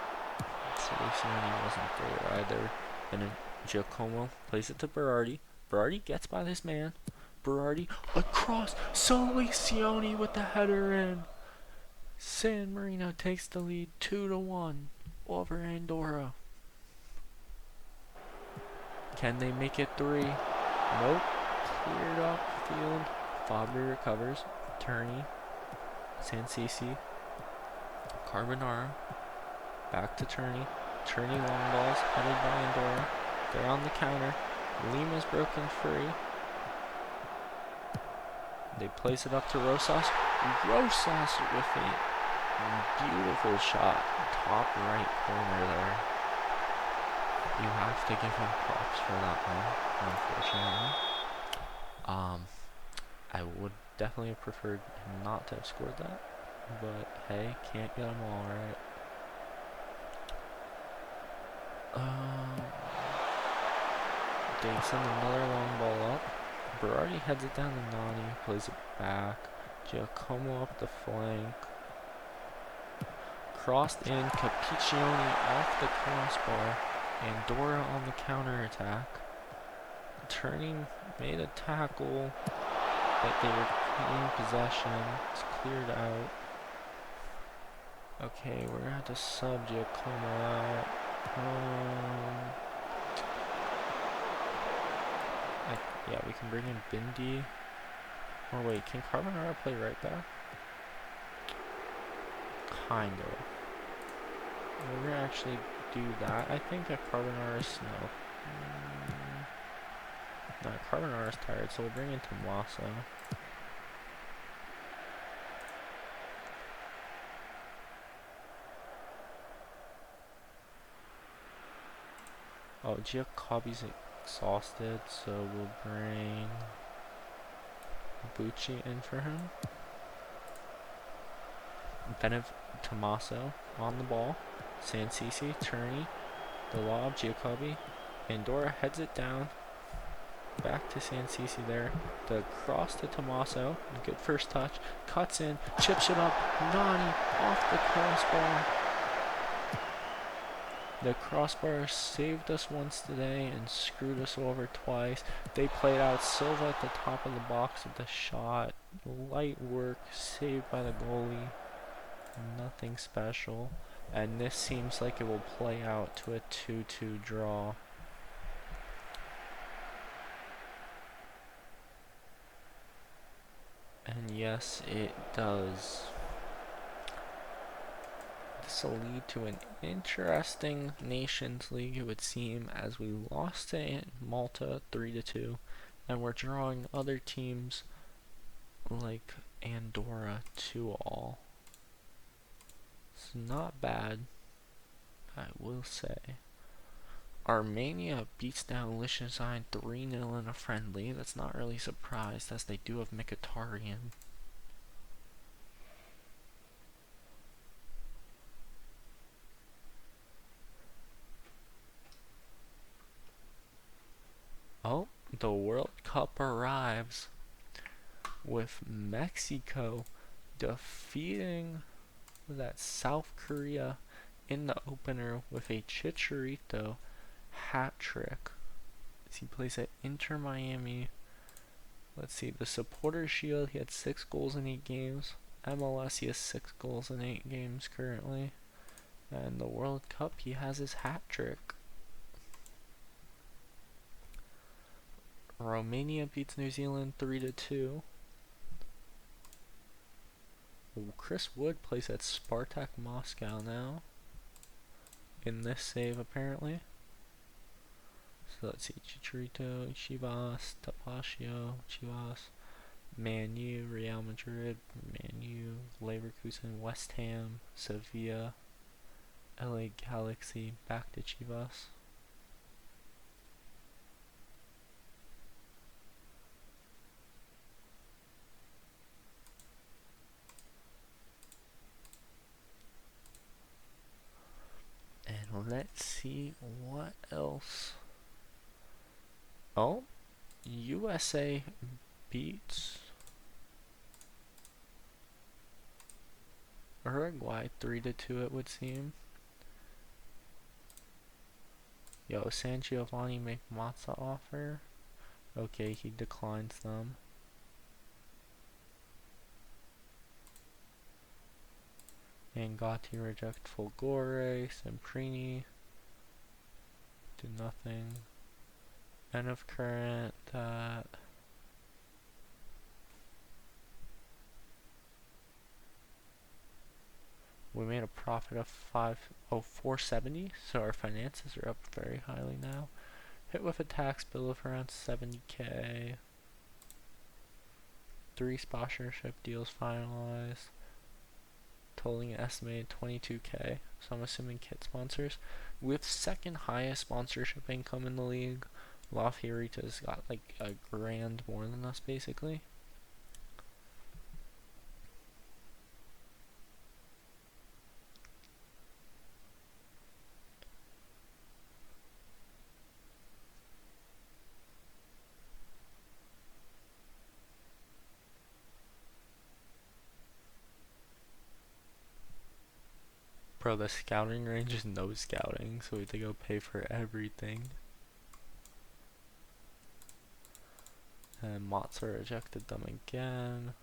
Silicioni wasn't there either. And then Giacomo plays it to Berardi. Berardi gets by this man. Berardi across. Silicioni with the header in. San Marino takes the lead 2-1 over Andorra. Can they make it 3? Nope. Cleared up field. Fabry recovers. Turney. Sansisi. Carbonara. Back to Turney. Turney long balls headed by Andorra. They're on the counter. Lima's broken free. They place it up to Rosas. Rosas with a beautiful shot. Top right corner there. You have to give him props for that one, unfortunately. I would definitely have preferred him not to have scored that. But hey, can't get them all right. They send another long ball up. Berardi heads it down to Nani, plays it back. Giacomo up the flank. Crossed in, Capiccioni off the crossbar. Andorra on the counter attack. Turning made a tackle, but they were in possession. It's cleared out. Okay, we're gonna have to sub Giacomo out. Yeah, we can bring in Bindi. Or wait, can Carbonara play right back? Kind of. We're gonna actually do that. I think that Carbonara's no, Carbonara's tired, so we'll bring in Tommaso. Oh, Giacobbi's exhausted, so we'll bring Bucci in for him. Tommaso on the ball. Sansisi, Turney, the lob, Giacobbi. Andorra heads it down. Back to Sansisi there. The cross to Tommaso. Good first touch. Cuts in. Chips it up. Nani off the crossbar. The crossbar saved us once today and screwed us over twice. They played out Silva at the top of the box with the shot. Light work. Saved by the goalie. Nothing special. And this seems like it will play out to a 2-2 draw. And yes, it does. This will lead to an interesting Nations League, it would seem, as we lost to Malta 3-2, and we're drawing other teams like Andorra 2-all. It's not bad, I will say. Armenia beats down Liechtenstein 3-0 in a friendly. That's not really surprised, as they do have Mkhitaryan. Oh, the World Cup arrives with Mexico defeating that South Korea in the opener with a Chicharito hat trick. As he plays at Inter Miami. Let's see, the Supporters Shield, he had 6 goals in 8 games. MLS, he has 6 goals in 8 games currently. And the World Cup, he has his hat trick. Romania beats New Zealand 3-2. Chris Wood plays at Spartak Moscow now. In this save, apparently. So let's see, Chicharito, Chivas, Tapasio, Chivas, Man U, Real Madrid, Man U, Leverkusen, West Ham, Sevilla, LA Galaxy, back to Chivas. And let's see what else. Oh, USA beats Uruguay 3-2, it would seem. Yo, San Giovanni make Matza offer. Okay, he declines them. And Gotti reject Folgore, Semprini. Do nothing. End of current, that. We made a profit of 470, so our finances are up very highly now. Hit with a tax bill of around 70k. 3 sponsorship deals finalized, totaling an estimated 22k. So I'm assuming kit sponsors. We have second highest sponsorship income in the league. La Fiorita's got like a grand more than us basically. Bro, the scouting range is no scouting, so we have to go pay for everything. And Mozart rejected them again.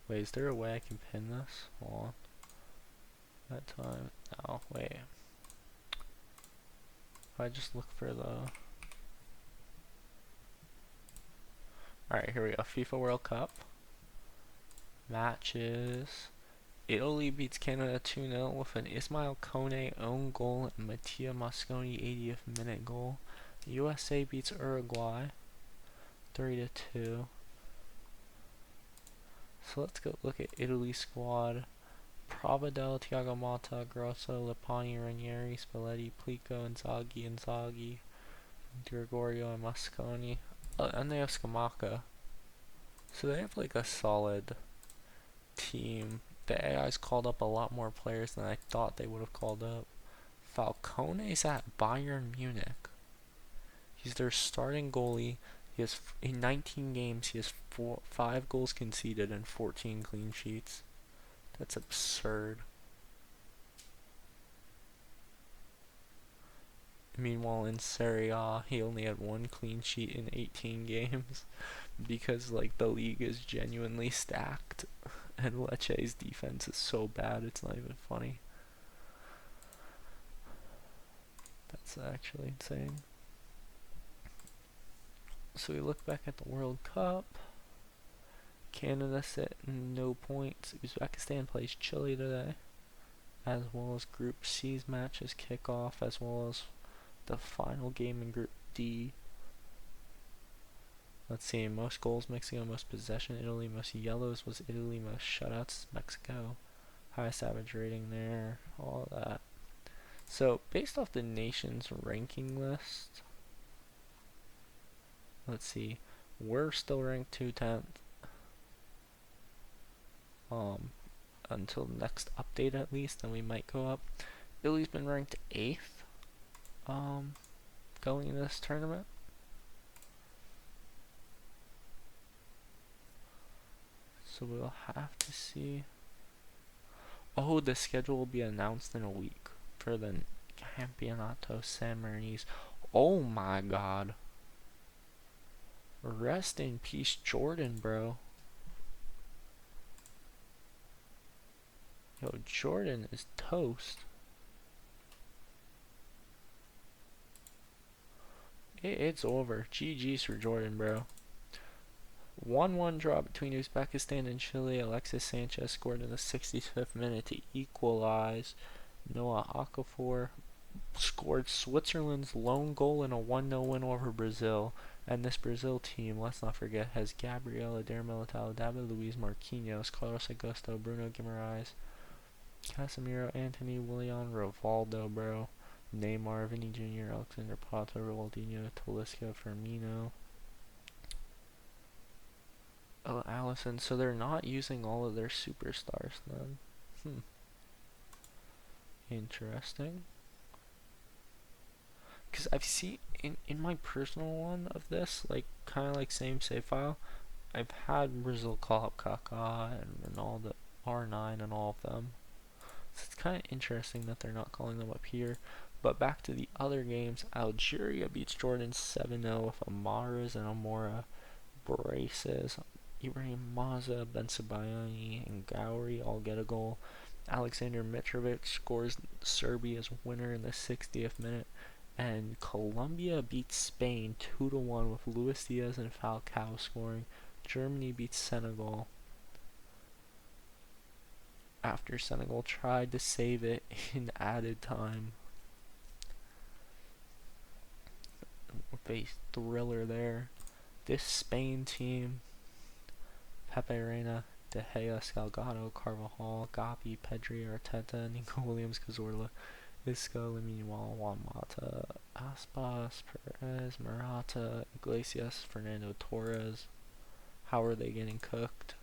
Wait, is there a way I can pin this? Hold on. That time. No, wait. If I just look for the... Alright, here we go. FIFA World Cup. Matches. Italy beats Canada 2-0 with an Ismail Kone own goal and Mattia Mosconi 80th minute goal. USA beats Uruguay 3-2. So let's go look at Italy's squad. Providel, Thiago Motta, Grosso, Lipani, Ranieri, Spalletti, Plico, Inzaghi, Gregorio, and Mosconi. And they have Scamacca. So they have like a solid team. The AI's called up a lot more players than I thought they would have called up. Falcone's at Bayern Munich. He's their starting goalie. He has in 19 games he has 5 goals conceded and 14 clean sheets. That's absurd. Meanwhile in Serie A he only had 1 clean sheet in 18 games because like the league is genuinely stacked and Lecce's defense is so bad it's not even funny. That's actually insane. So we look back at the World Cup. Canada set no points. Uzbekistan plays Chile today, as well as Group C's matches kick off, as well as the final game in Group D. Let's see, most goals Mexico, most possession Italy, most yellows was Italy, most shutouts Mexico. Highest average rating there, all of that. So, based off the nation's ranking list, let's see, we're still ranked 210th. Until the next update at least, then we might go up. Italy's been ranked 8th going into this tournament. So we'll have to see. Oh, the schedule will be announced in a week for the Campeonato San Marinese. Oh my god. Rest in peace, Jordan, bro. Yo, Jordan is toast. It's over. GG's for Jordan, bro. 1-1 draw between Uzbekistan and Chile. Alexis Sanchez scored in the 65th minute to equalize. Noah Okafor scored Switzerland's lone goal in a 1-0 win over Brazil. And this Brazil team, let's not forget, has Gabriel, Adair Militao, David Luiz Marquinhos, Carlos Augusto, Bruno Guimaraes, Casemiro, Anthony, Willian, Rivaldo, bro. Neymar, Vinny Jr., Alexander Pato, Ronaldinho, Talisca, Firmino. Oh, Allison. So they're not using all of their superstars then. Interesting. Because I've seen in my personal one of this, like kind of like same save file, I've had Brazil call up Kaká and all the R9 and all of them. So it's kind of interesting that they're not calling them up here. But back to the other games, Algeria beats Jordan 7-0 with Amaras and Amora braces. Ibrahim Maza, Ben Sebaini, and Gowri all get a goal. Alexander Mitrovic scores Serbia's winner in the 60th minute. And Colombia beats Spain 2-1 with Luis Diaz and Falcao scoring. Germany beats Senegal after Senegal tried to save it in added time. With a thriller there. This Spain team, Pepe Reina, De Gea, Salgado, Carvajal, Gabi, Pedri, Arteta, Nico Williams, Cazorla, Isco, Laminual, Juan Mata, Aspas, Perez, Morata, Iglesias, Fernando Torres. How are they getting cooked?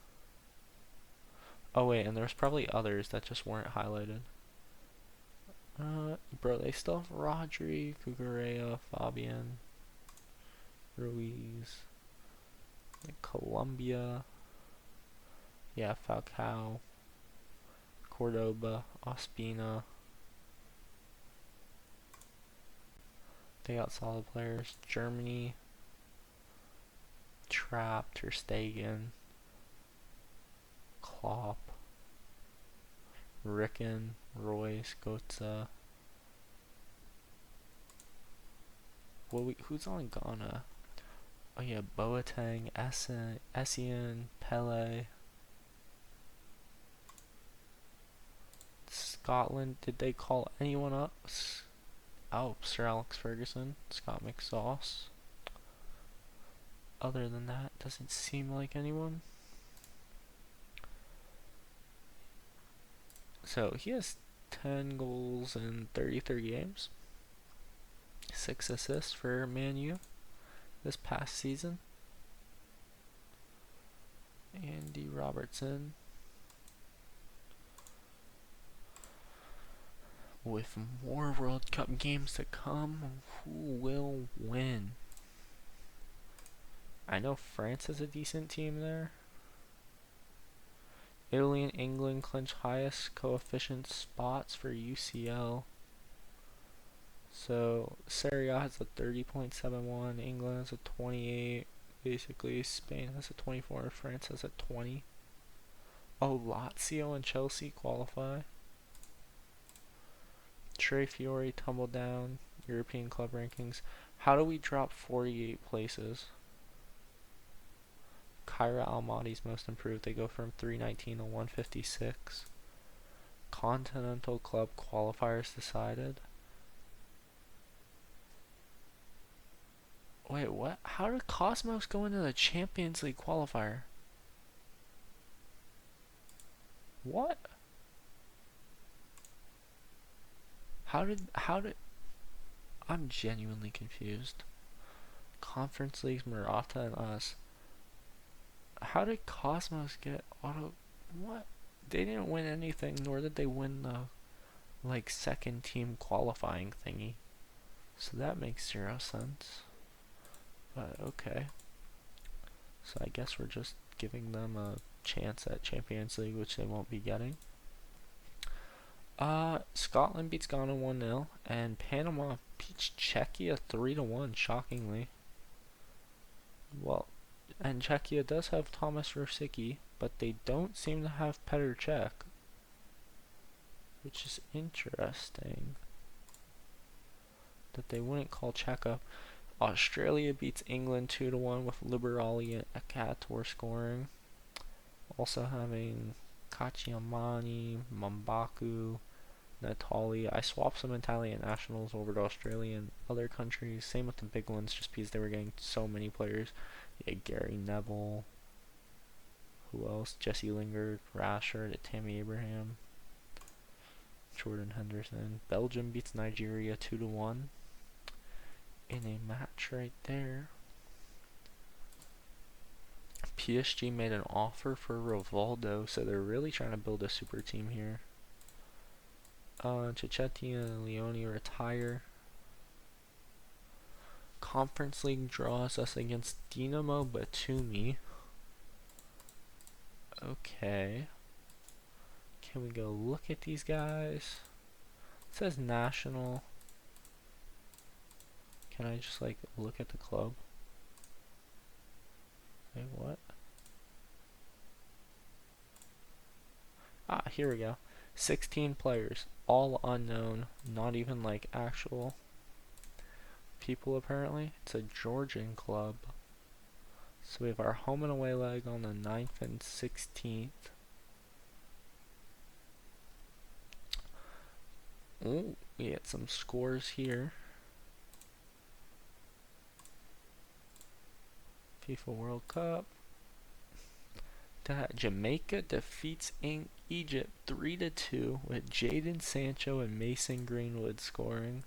Oh wait, and there's probably others that just weren't highlighted. Bro, they still have Rodri, Cucurella, Fabian, Ruiz, Colombia. Yeah, Falcao, Cordoba, Ospina. They got solid players. Germany, Trapp, Ter Stegen, Klopp, Ricken, Royce, Götze. Who's on Ghana? Oh yeah, Boateng, Essien, Pele. Scotland, did they call anyone up? Oh, Sir Alex Ferguson, Scott McSauce. Other than that, doesn't seem like anyone. So he has 10 goals in 33 games. 6 assists for Man U this past season. Andy Robertson. With more World Cup games to come, who will win? I know France is a decent team there. Italy and England clinch highest coefficient spots for UCL. So Serie A has a 30.71, England has a 28, basically Spain has a 24, France has a 20. Oh, Lazio and Chelsea qualify. Tre Fiori tumbled down. European club rankings. How do we drop 48 places? Kyra Almaty's most improved. They go from 319 to 156. Continental Club qualifiers decided. Wait, what? How did Cosmos go into the Champions League qualifier? What? How did I'm genuinely confused. Conference leagues, Murata and us. How did Cosmos get auto? What? They didn't win anything, nor did they win the like second team qualifying thingy. So that makes zero sense. But okay. So I guess we're just giving them a chance at Champions League, which they won't be getting. Scotland beats Ghana 1-0, and Panama beats Czechia 3-1, shockingly. Well, and Czechia does have Thomas Rosicky, but they don't seem to have Petr Cech, which is interesting that they wouldn't call Czech up. Australia beats England 2-1 with Liberali and Akator scoring. Also having Kachiamani, Mambaku, Natali. I swapped some Italian nationals over to Australia and other countries. Same with the big ones, just because they were getting so many players. Yeah, Gary Neville. Who else? Jesse Lingard, Rashford, Tammy Abraham, Jordan Henderson. Belgium beats Nigeria 2-1 in a match right there. PSG made an offer for Rivaldo, so they're really trying to build a super team here. Chichetti and Leone retire. Conference League draws us against Dinamo Batumi. Okay. Can we go look at these guys? It says national. Can I just like look at the club? Wait, what? Ah, here we go. 16 players, all unknown, not even like actual people apparently. It's a Georgian club. So we have our home and away leg on the 9th and 16th. Oh, we get some scores here. FIFA World Cup. Jamaica defeats Egypt 3-2 with Jadon Sancho and Mason Greenwood scoring.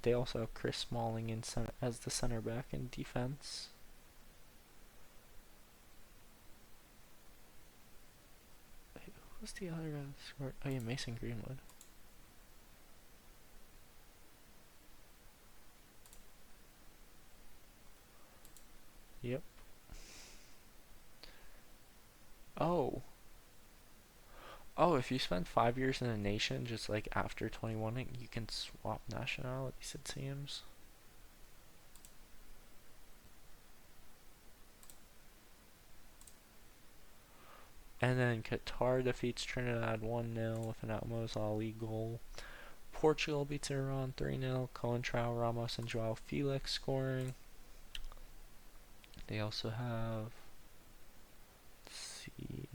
They also have Chris Smalling in as the center back in defense. Wait, who was the other guy that scored? Oh yeah, Mason Greenwood. Yep. Oh. Oh, if you spend 5 years in a nation, just like after 21, you can swap nationalities, it seems. And then Qatar defeats Trinidad 1-0 with an Almos Ali goal. Portugal beats Iran 3-0. Coentrao, Ramos, and Joao Felix scoring. They also have, let's see,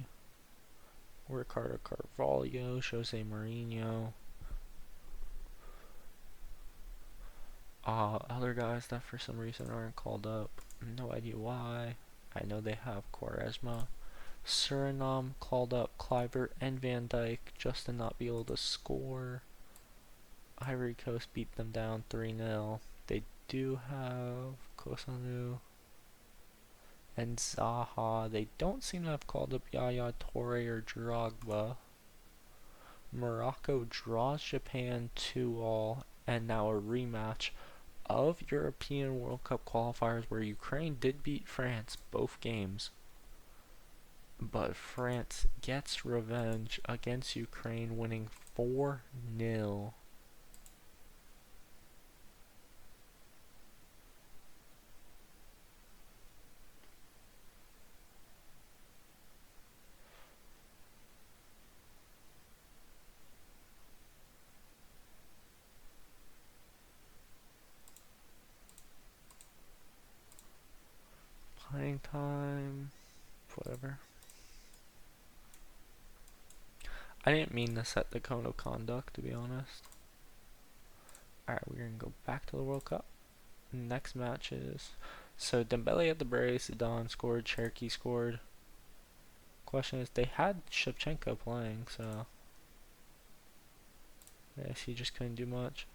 Ricardo Carvalho, Jose Marino. Other guys that for some reason aren't called up. No idea why. I know they have Quaresma. Suriname called up Kluivert and Van Dijk just to not be able to score. Ivory Coast beat them down 3-0. They do have Kosanu and Zaha. They don't seem to have called up Yaya Toure or Drogba. Morocco draws Japan 2-2, and now a rematch of European World Cup qualifiers where Ukraine did beat France both games. But France gets revenge against Ukraine, winning 4-0. Playing time, whatever. I didn't mean to set the code of conduct, to be honest. Alright, we're going to go back to the World Cup. Next match is... So, Dembele at the brace, Zidane scored, Cherky scored. Question is, they had Shevchenko playing, so... I guess he just couldn't do much.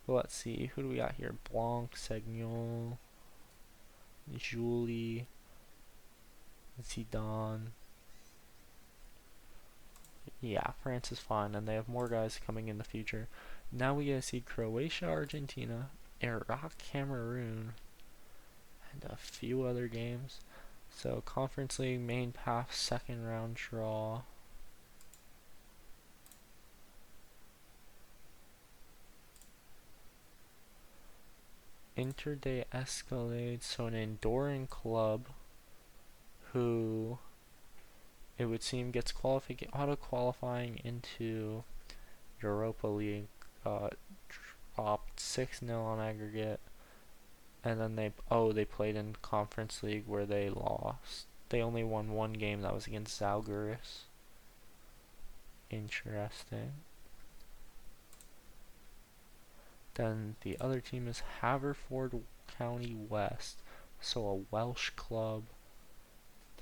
But let's see, who do we got here? Blanc, Segnol, Julie, Zidane. Yeah, France is fine, and they have more guys coming in the future. Now we gotta see Croatia, Argentina, Iraq, Cameroon, and a few other games. So Conference League main path, second round draw. Inter de Escalade, so an Andorran club who it would seem gets auto qualifying into Europa League, dropped 6-0 on aggregate, and then they played in Conference League where they lost. They only won one game, that was against Zalgiris. Interesting. Then the other team is Haverford County West, so a Welsh club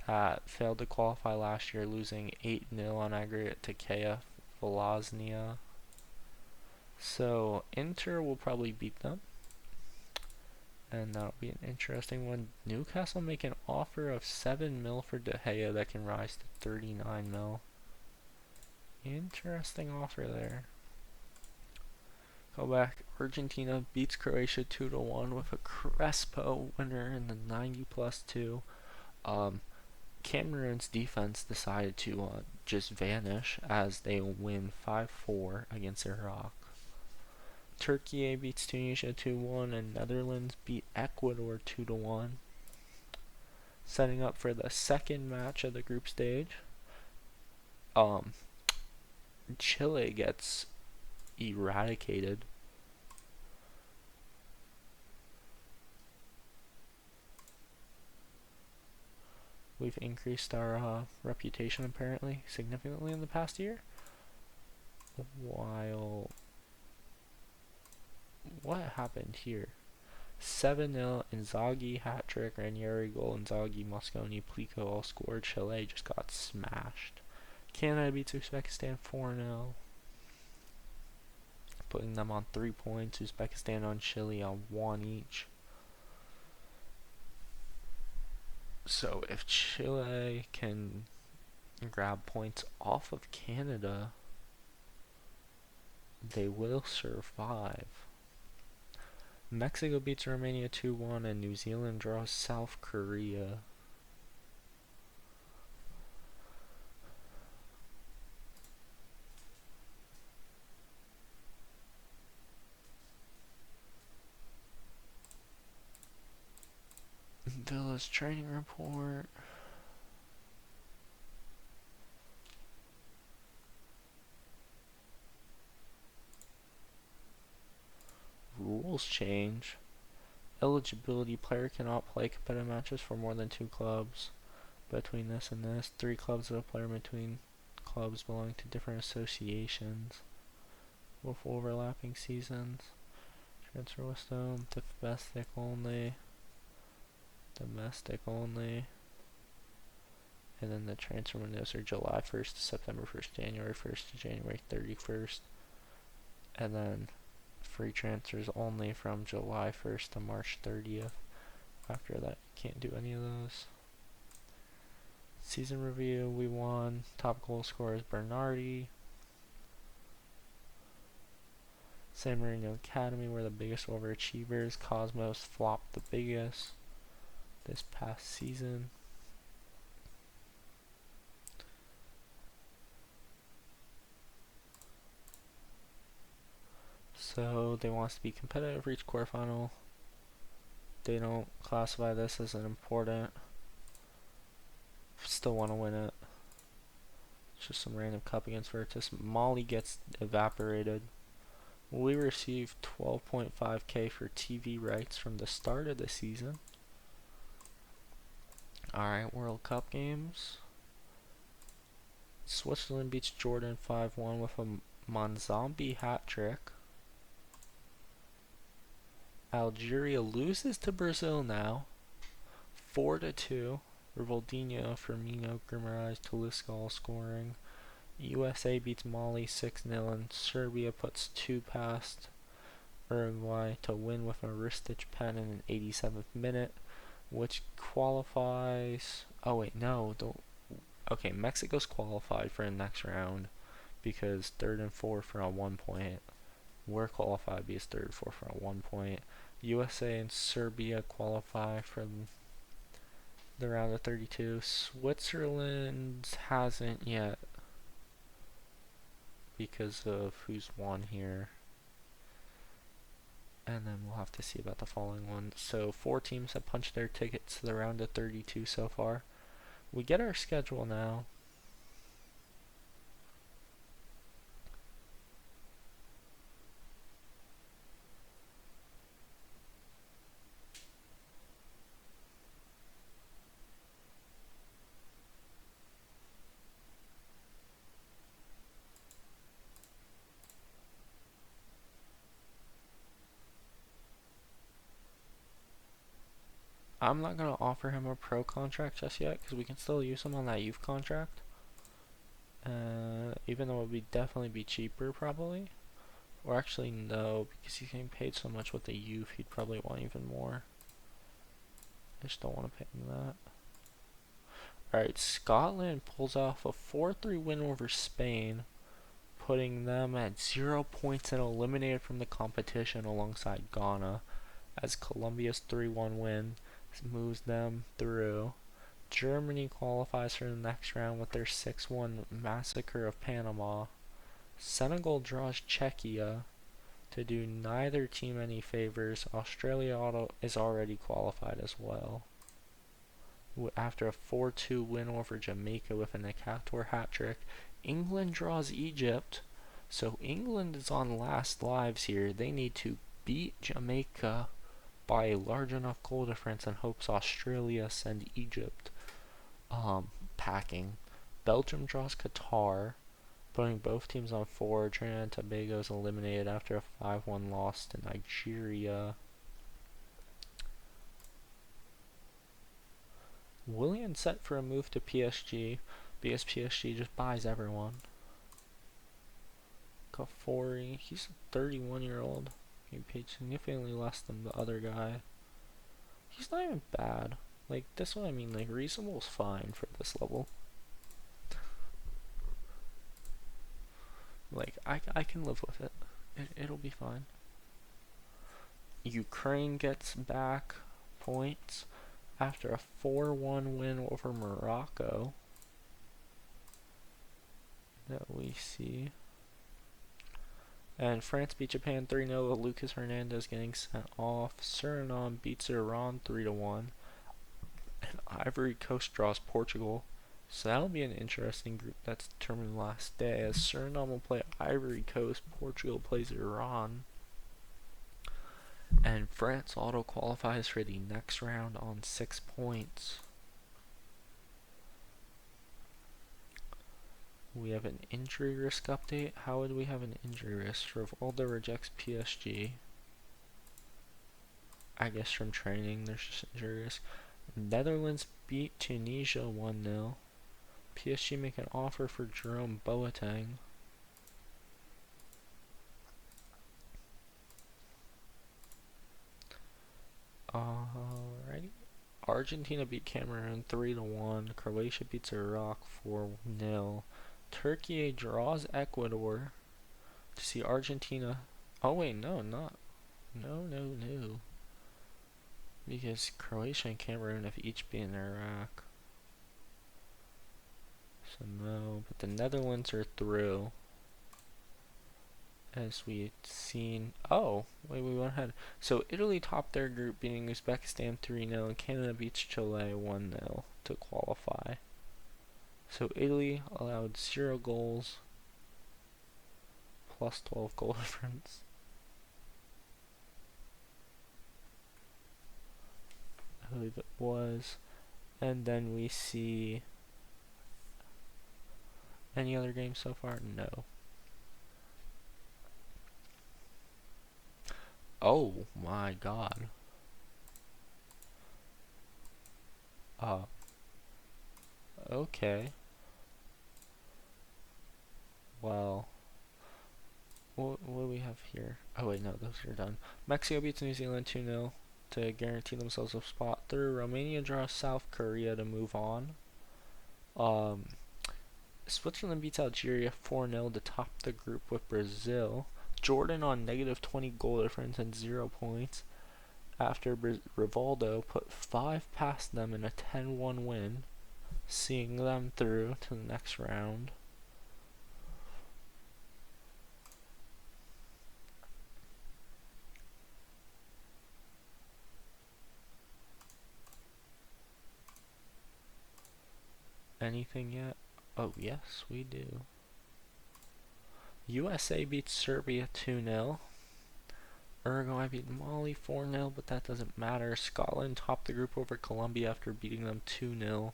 that failed to qualify last year, losing 8-0 on aggregate to KF Volaznia. So Inter will probably beat them, and that'll be an interesting one. Newcastle make an offer of 7 mil for De Gea that can rise to 39 mil. Interesting offer there. Go back. Argentina beats Croatia 2-1 with a Crespo winner in the 90+2. Cameroon's defense decided to just vanish as they win 5-4 against Iraq. Turkey beats Tunisia 2-1, and Netherlands beat Ecuador 2-1. Setting up for the second match of the group stage. Chile gets eradicated. We've increased our reputation apparently significantly in the past year. While what happened here? 7-0, Inzaghi hat-trick, Ranieri goal, Inzaghi, Mosconi, Plico all scored. Chile just got smashed. Canada beats Uzbekistan 4-0, putting them on 3 points. Uzbekistan on Chile on 1 each. So if Chile can grab points off of Canada, they will survive. Mexico beats Romania 2-1, and New Zealand draws South Korea. Villa's training report. Rules change. Eligibility: player cannot play competitive matches for more than 2 clubs. Between this and this, 3 clubs of a player between clubs belonging to different associations with overlapping seasons. Transfer wisdom: domestic only. Domestic only. And then the transfer windows are July 1st to September 1st, January 1st to January 31st. And then free transfers only from July 1st to March 30th. After that, you can't do any of those. Season review, we won. Top goal scorer is Bernardi. San Marino Academy were the biggest overachievers. Cosmos flopped the biggest this past season. So they want us to be competitive for each quarterfinal. They don't classify this as an important. Still want to win it. It's just some random cup against Virtus. Mali gets evaporated. We received 12.5k for TV rights from the start of the season. Alright, World Cup games. Switzerland beats Jordan 5-1 with a Monzambi hat trick. Algeria loses to Brazil now, 4-2. Ronaldinho, Firmino, Guimaraes, Talisca all scoring. USA beats Mali 6-0, and Serbia puts 2 past Uruguay to win with a wristich pen in an 87th minute, which qualifies. Oh wait, no, don't. Okay, Mexico's qualified for the next round because third and fourth are on 1 point. We're qualified because third and fourth are on 1 point. USA and Serbia qualify for the round of 32. Switzerland hasn't yet because of who's won here. And then we'll have to see about the following one. So 4 teams have punched their tickets to the round of 32 so far. We get our schedule now. I'm not going to offer him a pro contract just yet because we can still use him on that youth contract. Even though it would definitely be cheaper probably. Or actually no, because he's getting paid so much with the youth, he'd probably want even more. I just don't want to pay him that. Alright, Scotland pulls off a 4-3 win over Spain, putting them at 0 points and eliminated from the competition alongside Ghana, as Colombia's 3-1 win moves them through. Germany qualifies for the next round with their 6-1 massacre of Panama. Senegal draws Czechia to do neither team any favors. Australia is already qualified as well, after a 4-2 win over Jamaica with an Ekator hat trick. England draws Egypt, so England is on last lives here. They need to beat Jamaica by a large enough goal difference and hopes Australia send Egypt packing. Belgium draws Qatar, putting both teams on 4. Trinidad and Tobago is eliminated after a 5-1 loss to Nigeria. Willian set for a move to PSG because PSG just buys everyone. Kafori, he's a 31-year-old. He paid significantly less than the other guy. He's not even bad. Like, that's what I mean. Like, reasonable is fine for this level. Like, I can live with it. It'll be fine. Ukraine gets back points after a 4-1 win over Morocco that we see. And France beat Japan 3-0 with Lucas Hernandez getting sent off. Suriname beats Iran 3-1. And Ivory Coast draws Portugal. So that'll be an interesting group that's determined last day, as Suriname will play Ivory Coast, Portugal plays Iran. And France auto qualifies for the next round on 6 points. We have an injury risk update. How would we have an injury risk? Rivaldo rejects PSG. I guess from training there's just injury risk. Netherlands beat Tunisia 1-0. PSG make an offer for Jerome Boateng. Alrighty. Argentina beat Cameroon 3-1. Croatia beats Iraq 4-0. Turkey draws Ecuador to see Argentina. Oh wait, no, not. No. Because Croatia and Cameroon have each beaten Iraq. So no, but the Netherlands are through. As we've seen. Oh, wait, we went ahead. So Italy topped their group, beating Uzbekistan 3-0, and Canada beats Chile 1-0 to qualify. So Italy allowed 0 goals, plus 12 goal difference. I believe it was. And then we see any other games so far? No. Oh my god. Uh, okay. Well, what do we have here? Oh wait, no, those are done. Mexico beats New Zealand 2-0 to guarantee themselves a spot through. Romania draws South Korea to move on. Um, Switzerland beats Algeria 4-0 to top the group with Brazil. Jordan on negative 20 goal difference and 0 points after Rivaldo put 5 past them in a 10-1 win, seeing them through to the next round. Anything yet? Oh, yes, we do. USA beats Serbia 2-0. Uruguay beat Mali 4-0, but that doesn't matter. Scotland topped the group over Colombia after beating them 2-0.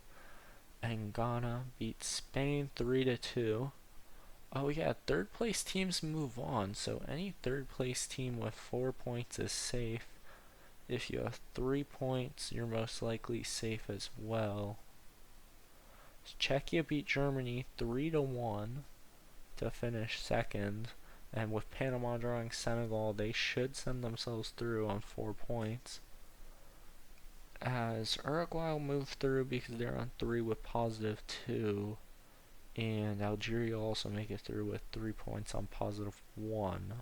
And Ghana beat Spain 3-2. Oh yeah, third place teams move on, so any third place team with 4 points is safe. If you have 3 points, you're most likely safe as well. Czechia beat Germany 3-1 to finish second, and with Panama drawing Senegal, they should send themselves through on 4 points. As Uruguay will move through because they're on 3 with positive 2, and Algeria also make it through with 3 points on positive 1,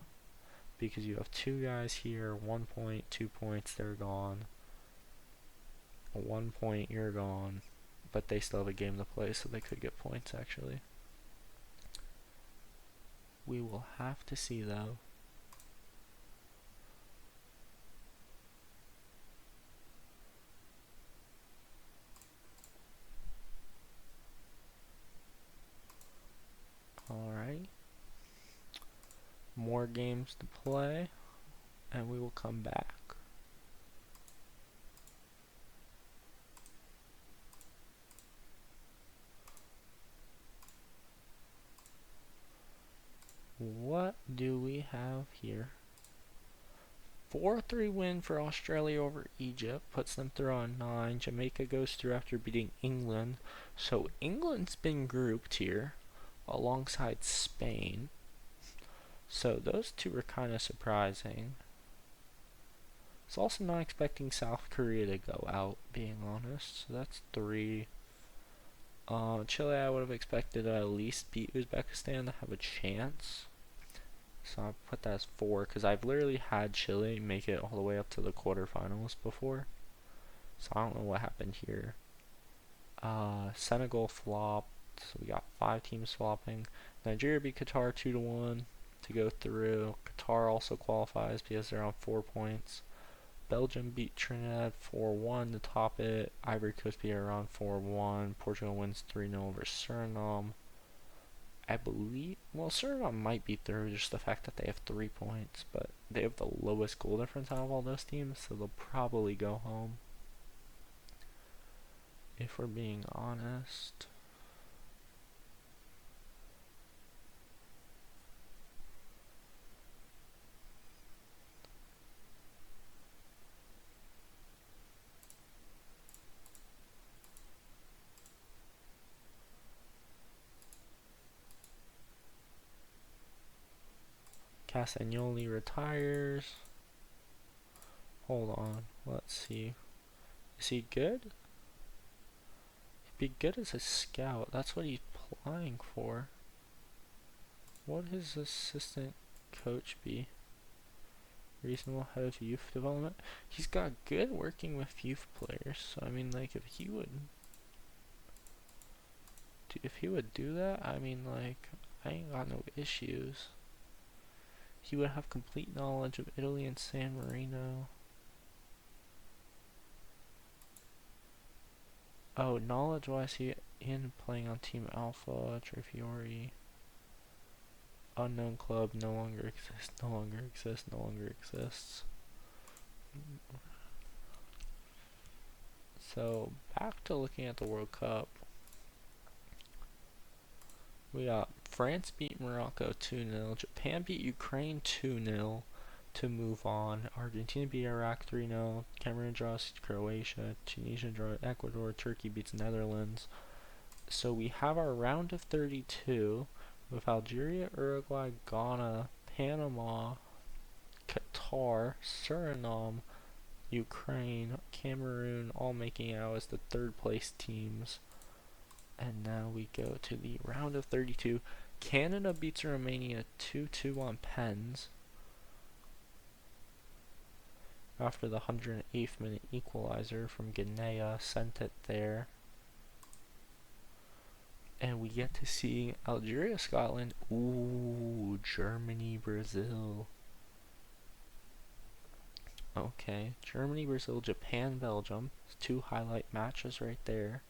because you have 2 guys here, 1 point, 2 points, they're gone. 1 point, you're gone. But they still have a game to play, so they could get points actually. We will have to see though. Alright. More games to play, and we will come back. What do we have here? 4-3 win for Australia over Egypt, puts them through on 9. Jamaica goes through after beating England. So England's been grouped here alongside Spain. So those two were kind of surprising. It's also not expecting South Korea to go out, being honest. So that's 3. Chile, I would have expected to at least beat Uzbekistan to have a chance. So I'll put that as 4, because I've literally had Chile make it all the way up to the quarterfinals before. So I don't know what happened here. Senegal flopped, so we got 5 teams flopping. Nigeria beat Qatar 2-1 to go through. Qatar also qualifies because they're on 4 points. Belgium beat Trinidad 4-1 to top it. Ivory Coast beat Iran 4-1. Portugal wins 3-0 over Suriname. I believe, well, Suriname might be through, just the fact that they have 3 points, but they have the lowest goal difference out of all those teams, so they'll probably go home, if we're being honest. Castagnoli retires. Hold on, let's see. Is he good? He'd be good as a scout. That's what he's applying for. What his assistant coach be? Reasonable head of youth development. He's got good working with youth players. So I mean, like, if he would do that, I mean, like, I ain't got no issues. He would have complete knowledge of Italy and San Marino. Oh, knowledge-wise, he in playing on Team Alpha, Trefiori. Unknown club, no longer exists, no longer exists, no longer exists. So back to looking at the World Cup. We got France beat Morocco 2-0. Japan beat Ukraine 2-0 to move on. Argentina beat Iraq 3-0. Cameroon draws Croatia. Tunisia draws Ecuador. Turkey beats Netherlands. So we have our round of 32 with Algeria, Uruguay, Ghana, Panama, Qatar, Suriname, Ukraine, Cameroon all making out as the third place teams. And now we go to the round of 32. Canada beats Romania 2-2 on pens after the 108th minute equalizer from Guinea sent it there. And we get to see Algeria, Scotland, ooh, Germany, Brazil. Okay, Germany, Brazil, Japan, Belgium. 2 highlight matches right there.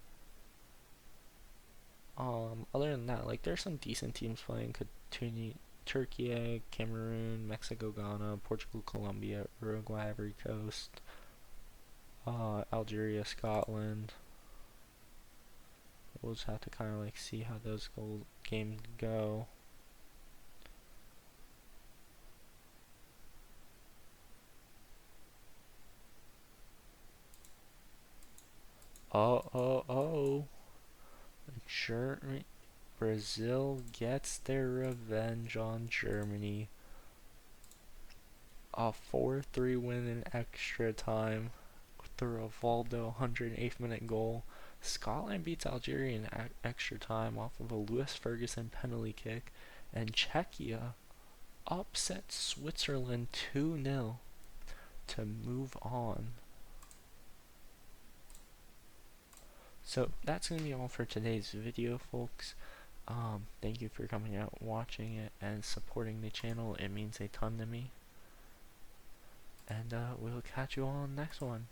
Other than that, like there's some decent teams playing. Turkey, Cameroon, Mexico, Ghana, Portugal, Colombia, Uruguay, Ivory Coast, Algeria, Scotland. We'll just have to kind of like see how those games go. Oh. Germany, Brazil gets their revenge on Germany. A 4-3 win in extra time with the Rivaldo 108th minute goal. Scotland beats Algeria in extra time off of a Lewis Ferguson penalty kick. And Czechia upsets Switzerland 2-0 to move on. So that's going to be all for today's video, folks. Thank you for coming out, watching it, and supporting the channel. It means a ton to me. And we'll catch you all on the next one.